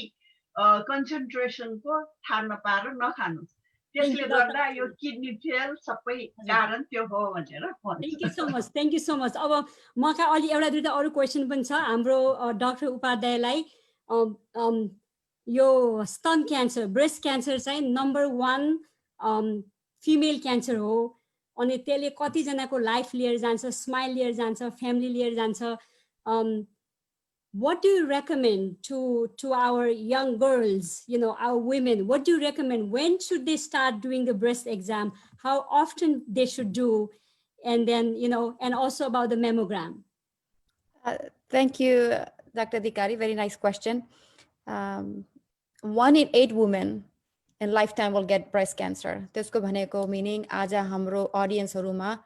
कन्सन्ट्रेसनको थाहा नपाएर नखानुस् त्यसले गर्दा यो किडनी फेल सबै कारण त्यो हो भनेर थ्याङ्क यू सो मच अब मका अलि एउटा दुईटा अरू क्वेसन पनि छ हाम्रो डाक्टर उपाध्यायलाई यो स्तन क्यान्सर ब्रेस्ट क्यान्सर चाहिँ नम्बर 1 फिमेल क्यान्सर हो अनि त्यसले कतिजनाको लाइफ लिएर जान्छ स्माइल लिएर जान्छ फ्यामिली लिएर जान्छ what do you recommend to our young girls, you know, our women? What do you recommend? When should they start doing the breast exam? How often they should do? And then, you know, and also about the mammogram. Thank you, Dr. Dikari. Very nice question. 1 in 8 women in lifetime will get breast cancer. Tesko bhaneko meaning aja hamro audience haruma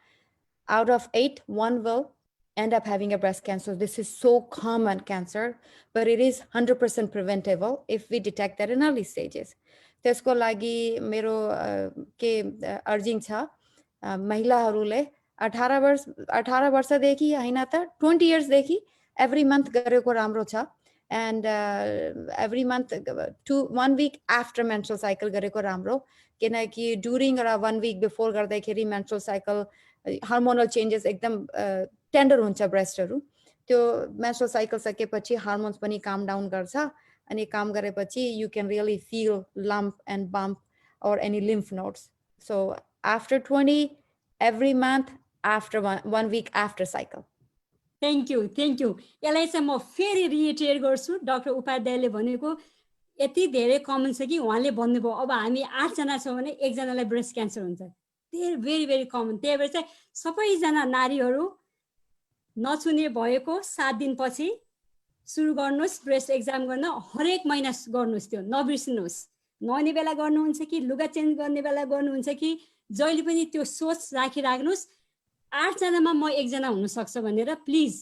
out of 8, 1 will end up having a breast cancer. This is so common cancer, but it is 100% preventable if we detect that in early stages. त्यसको लागि मेरो के अर्जिङ छ महिलाहरूले 18 वर्षदेखि हैन त 20 इयर्सदेखि एभ्री मन्थ गरेको राम्रो छ and every month 1 week after menstrual cycle गरेको राम्रो किनकि during or 1 week before गर्दाखेरि menstrual cycle hormonal changes एकदम टेन्डर हुन्छ ब्रेस्टहरू त्यो मेन्स्ट्रुअल साइकल सकेपछि हार्मोन्स पनि काम डाउन गर्छ अनि काम गरेपछि you can really feel lump and bump or any lymph nodes. So after 20, every month, after one week after cycle. Thank you. यसलाई चाहिँ म फेरि रिइटरेट गर्छु डाक्टर उपाध्यायले भनेको यति धेरै कमन छ कि उहाँले भन्नुभयो अब हामी 8 जना छौँ भने एकजनालाई ब्रेस्ट क्यान्सर हुन्छ भेरी भेरी कमन त्यही भएर चाहिँ सबैजना नारीहरू नछुने भएको 7 दिनपछि सुरु गर्नुहोस् ब्रेस्ट एक्जाम गर्न हरेक महिना गर्नुहोस् त्यो नबिर्सिनुहोस् नुहाउने बेला गर्नुहुन्छ कि लुगा चेन्ज गर्ने बेला गर्नुहुन्छ कि जहिले पनि त्यो सोच राखिराख्नुहोस् 8 जनामा म एकजना हुन सक्छ भनेर प्लिज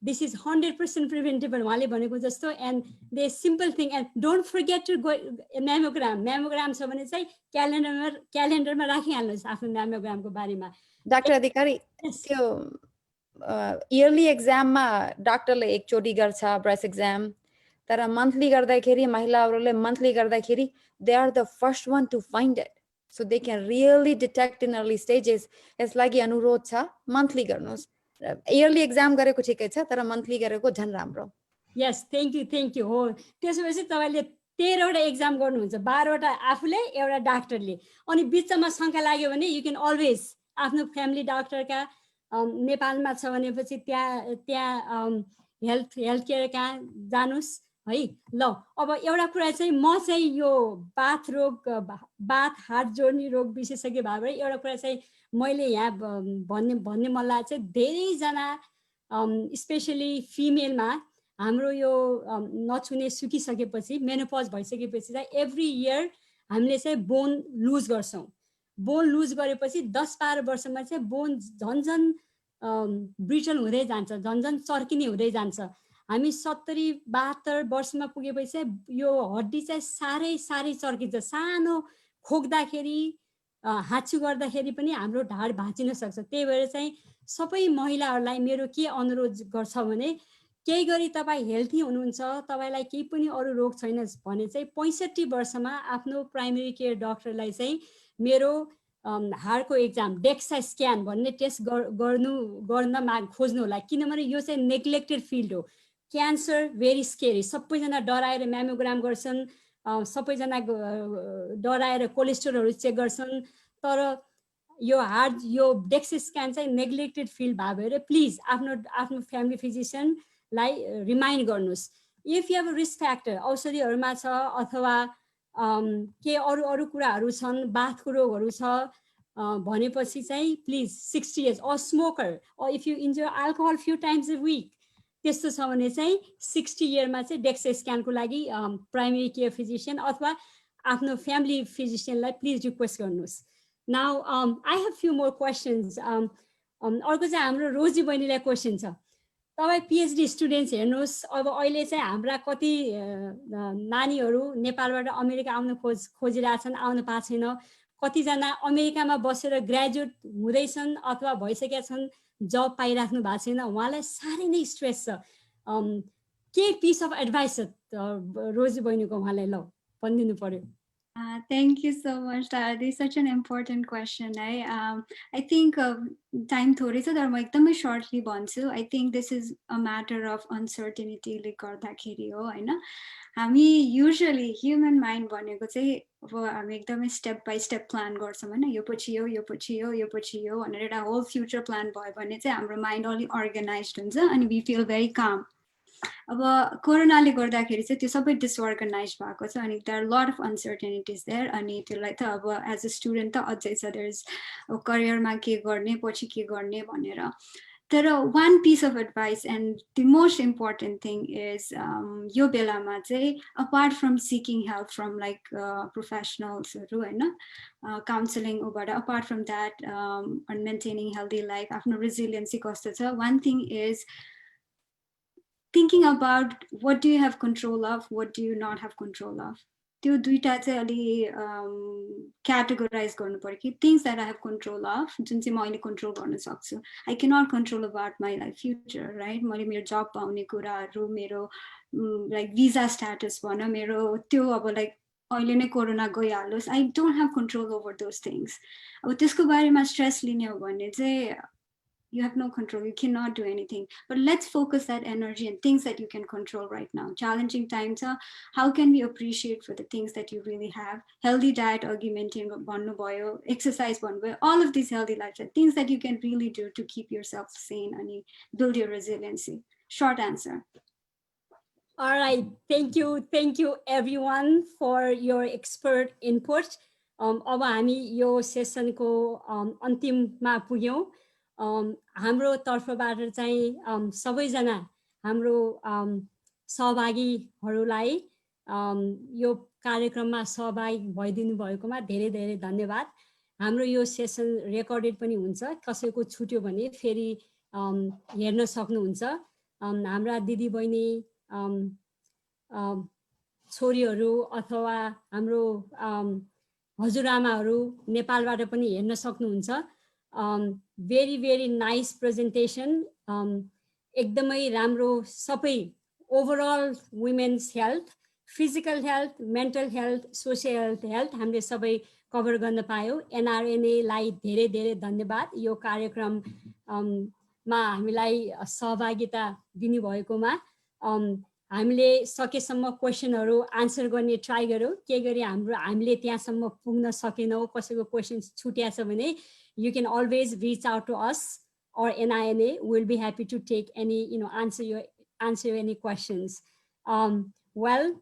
दिस इज 100% प्रिभेन्टेबल उहाँले भनेको जस्तो and the simple thing and don't forget to go mammogram छ भने चाहिँ क्यालेन्डरमा राखिहाल्नुहोस् आफ्नो म्यामोग्रामको बारेमा डाक्टर अधिकारी त्यो इयरली एक्जाममा डाक्टरले एकचोटि गर्छ ब्रेस्ट एक्जाम तर मन्थली गर्दाखेरि महिलाहरूले मन्थली गर्दाखेरि they are the first one to find it so they can really detect in early stages. यसलागि अनुरोध छ मन्थली गर्नुहोस् इयरली एक्जाम गरेको ठिकै छ तर मन्थली गरेको झन् राम्रो। यस थ्याङ्क यू हो त्यसपछि तपाईँले 13वटा एक्जाम गर्नुहुन्छ 12वटा आफूले एउटा डाक्टरले अनि बिचमा शङ्का लाग्यो भने यु क्यान अलवेज आफ्नो फ्यामिली डाक्टरका नेपालमा छ भनेपछि त्यहाँ हेल्थ केयर कहाँ जानुस् है। ल अब एउटा कुरा चाहिँ म चाहिँ यो बाथ हार्ट जोड्ने रोग विशेषज्ञ भएर एउटा कुरा चाहिँ मैले यहाँ भन्ने मन लाग्छ चाहिँ धेरैजना स्पेसली फिमेलमा हाम्रो यो नछुने सुकिसकेपछि मेनोपज भइसकेपछि चाहिँ एभ्री इयर हामीले चाहिँ बोन लुज गर्छौँ। बोन लुज गरेपछि 10-12 वर्षमा चाहिँ बोन झन् ब्रिटल हुँदै जान्छ, झन् चर्किने हुँदै जान्छ। हामी 70-72 वर्षमा पुगेपछि यो हड्डी चाहिँ साह्रै चर्किन्छ। सानो खोक्दाखेरि हाच्चु गर्दाखेरि पनि हाम्रो ढाड भाँचिन सक्छ। त्यही भएर चाहिँ सबै महिलाहरूलाई मेरो के अनुरोध गर्छ भने केही गरी तपाईँ हेल्थी हुनुहुन्छ, तपाईँलाई केही पनि अरू रोग छैन भने चाहिँ 65 वर्षमा आफ्नो प्राइमेरी केयर डक्टरलाई चाहिँ मेरो हार्टको एक्जाम डेक्सा स्क्यान भन्ने टेस्ट गर्न खोज्नु होला। किनभने यो चाहिँ नेग्लेक्टेड फिल्ड हो। क्यान्सर भेरी स्केरी, सबैजना डराएर म्यामोग्राम गर्छन्, सबैजना डराएर कोलेस्ट्रोलहरू चेक गर्छन्, तर यो हार्ट यो डेक्सा स्क्यान चाहिँ नेग्लेक्टेड फिल्ड भएर प्लिज आफ्नो फ्यामिली फिजिसियनलाई रिमाइन्ड गर्नुहोस्। If you have risk factor औषधिहरूमा छ अथवा के अरू कुराहरू छन्, बाथको रोगहरू छ भनेपछि चाहिँ please 60 years or smoker or if you enjoy alcohol few times a week त्यस्तो छ भने चाहिँ 60 yearमा चाहिँ डेक्सा स्क्यानको लागि प्राइमेरी केयर फिजिसियन अथवा आफ्नो फ्यामिली फिजिसियनलाई प्लिज रिक्वेस्ट गर्नुहोस्। Now I have few more questions. अर्को चाहिँ हाम्रो रोजी बहिनीलाई क्वेसन छ। तपाईँ पिएचडी स्टुडेन्ट्स हेर्नुहोस्, अब अहिले चाहिँ हाम्रा कति नानीहरू नेपालबाट अमेरिका आउन खोजिरहेछन्, आउन पाएको छैन। कतिजना अमेरिकामा बसेर ग्रेजुएट हुँदैछन् अथवा भइसकेका छन्, जब पाइराख्नु भएको छैन। उहाँलाई साह्रै नै स्ट्रेस छ। के पिस अफ एडभाइस छ रोजी बहिनीको उहाँलाई? ल भनिदिनु पर्यो। Thank you so much, Tara. This is such an important question. I think time थोरै छ तर म एकदमै shortly भन्छु. I think this is a matter of uncertainty ले गर्दाखेरि हो हैन। हामी usually human mind भनेको चाहिँ अब हामी एकदमै step by step plan गर्छौँ हैन। यो पछि यो भनेर एउटा whole future plan भयो भने चाहिँ हाम्रो mind अलि organized हुन्छ अनि we feel very calm. अब कोरोनाले गर्दाखेरि चाहिँ त्यो सबै डिसअर्गनाइज भएको छ अनि there are lot of uncertainties there. अनि त्यसलाई त अब एज अ स्टुडेन्ट त अझै छ, देयर इज करियरमा के गर्ने पछि के गर्ने भनेर। तर one piece of advice and the most important thing is यो बेलामा चाहिँ apart from seeking help from like प्रोफेसनल्सहरू होइन, काउन्सिलिङबाट apart from that and maintaining healthy life, आफ्नो रेजिलियन्सी कस्तो छ, one thing is thinking about what do you have control of, what do you not have control of. त्यो दुईटा चाहिँ अलि क्याटेगोराइज गर्नु पर्यो कि things that I have control of, जुन चाहिँ म अहिले कन्ट्रोल गर्न सक्छु। I can not control about my life future right. मैले मेरो जब पाउने कुराहरू, मेरो लाइक भिजा स्ट्याटस भन, मेरो त्यो अब लाइक अहिले नै कोरोना गइहालोस्, I don't have control over those things. अब त्यसको बारेमा स्ट्रेस लिने हो भने चाहिँ you have no control, you cannot do anything. But let's focus that energy on things that you can control right now. Challenging times are, how can we appreciate for the things that you really have? Healthy diet, argumenting, exercise, all of these healthy lifestyle things that you can really do to keep yourself sane and build your resiliency. Short answer. All right, thank you everyone for your expert input. अब हामी यो सेसनको अन्तिममा पुग्यौँ। हाम्रो तर्फबाट चाहिँ सबैजना हाम्रो सहभागीहरूलाई यो कार्यक्रममा सहभागी भइदिनु भएकोमा धेरै धेरै धन्यवाद। हाम्रो यो सेसन रेकर्डेड पनि हुन्छ, कसैको छुट्यो भने फेरि हेर्न सक्नुहुन्छ। हाम्रा दिदीबहिनी छोरीहरू अथवा हाम्रो हजुरआमाहरू नेपालबाट पनि हेर्न सक्नुहुन्छ। very nice presentation, एकदमै राम्रो। सबै overall women's health, physical health, mental health, social health हामीले सबै कभर गर्न पायौँ। एनआरएनएलाई धेरै धेरै धन्यवाद। यो कार्यक्रम हामीलाई सहभागिता दिनुभएकोमा हामीले सकेसम्म क्वेसनहरू आन्सर गर्ने ट्राई गरौँ के गरी हामीले त्यहाँसम्म पुग्न सकेनौँ कसैको क्वेसन्स छुट्या छ भने you can always reach out to us or NINA. We'll be happy to take any, answer any questions. Namaskar.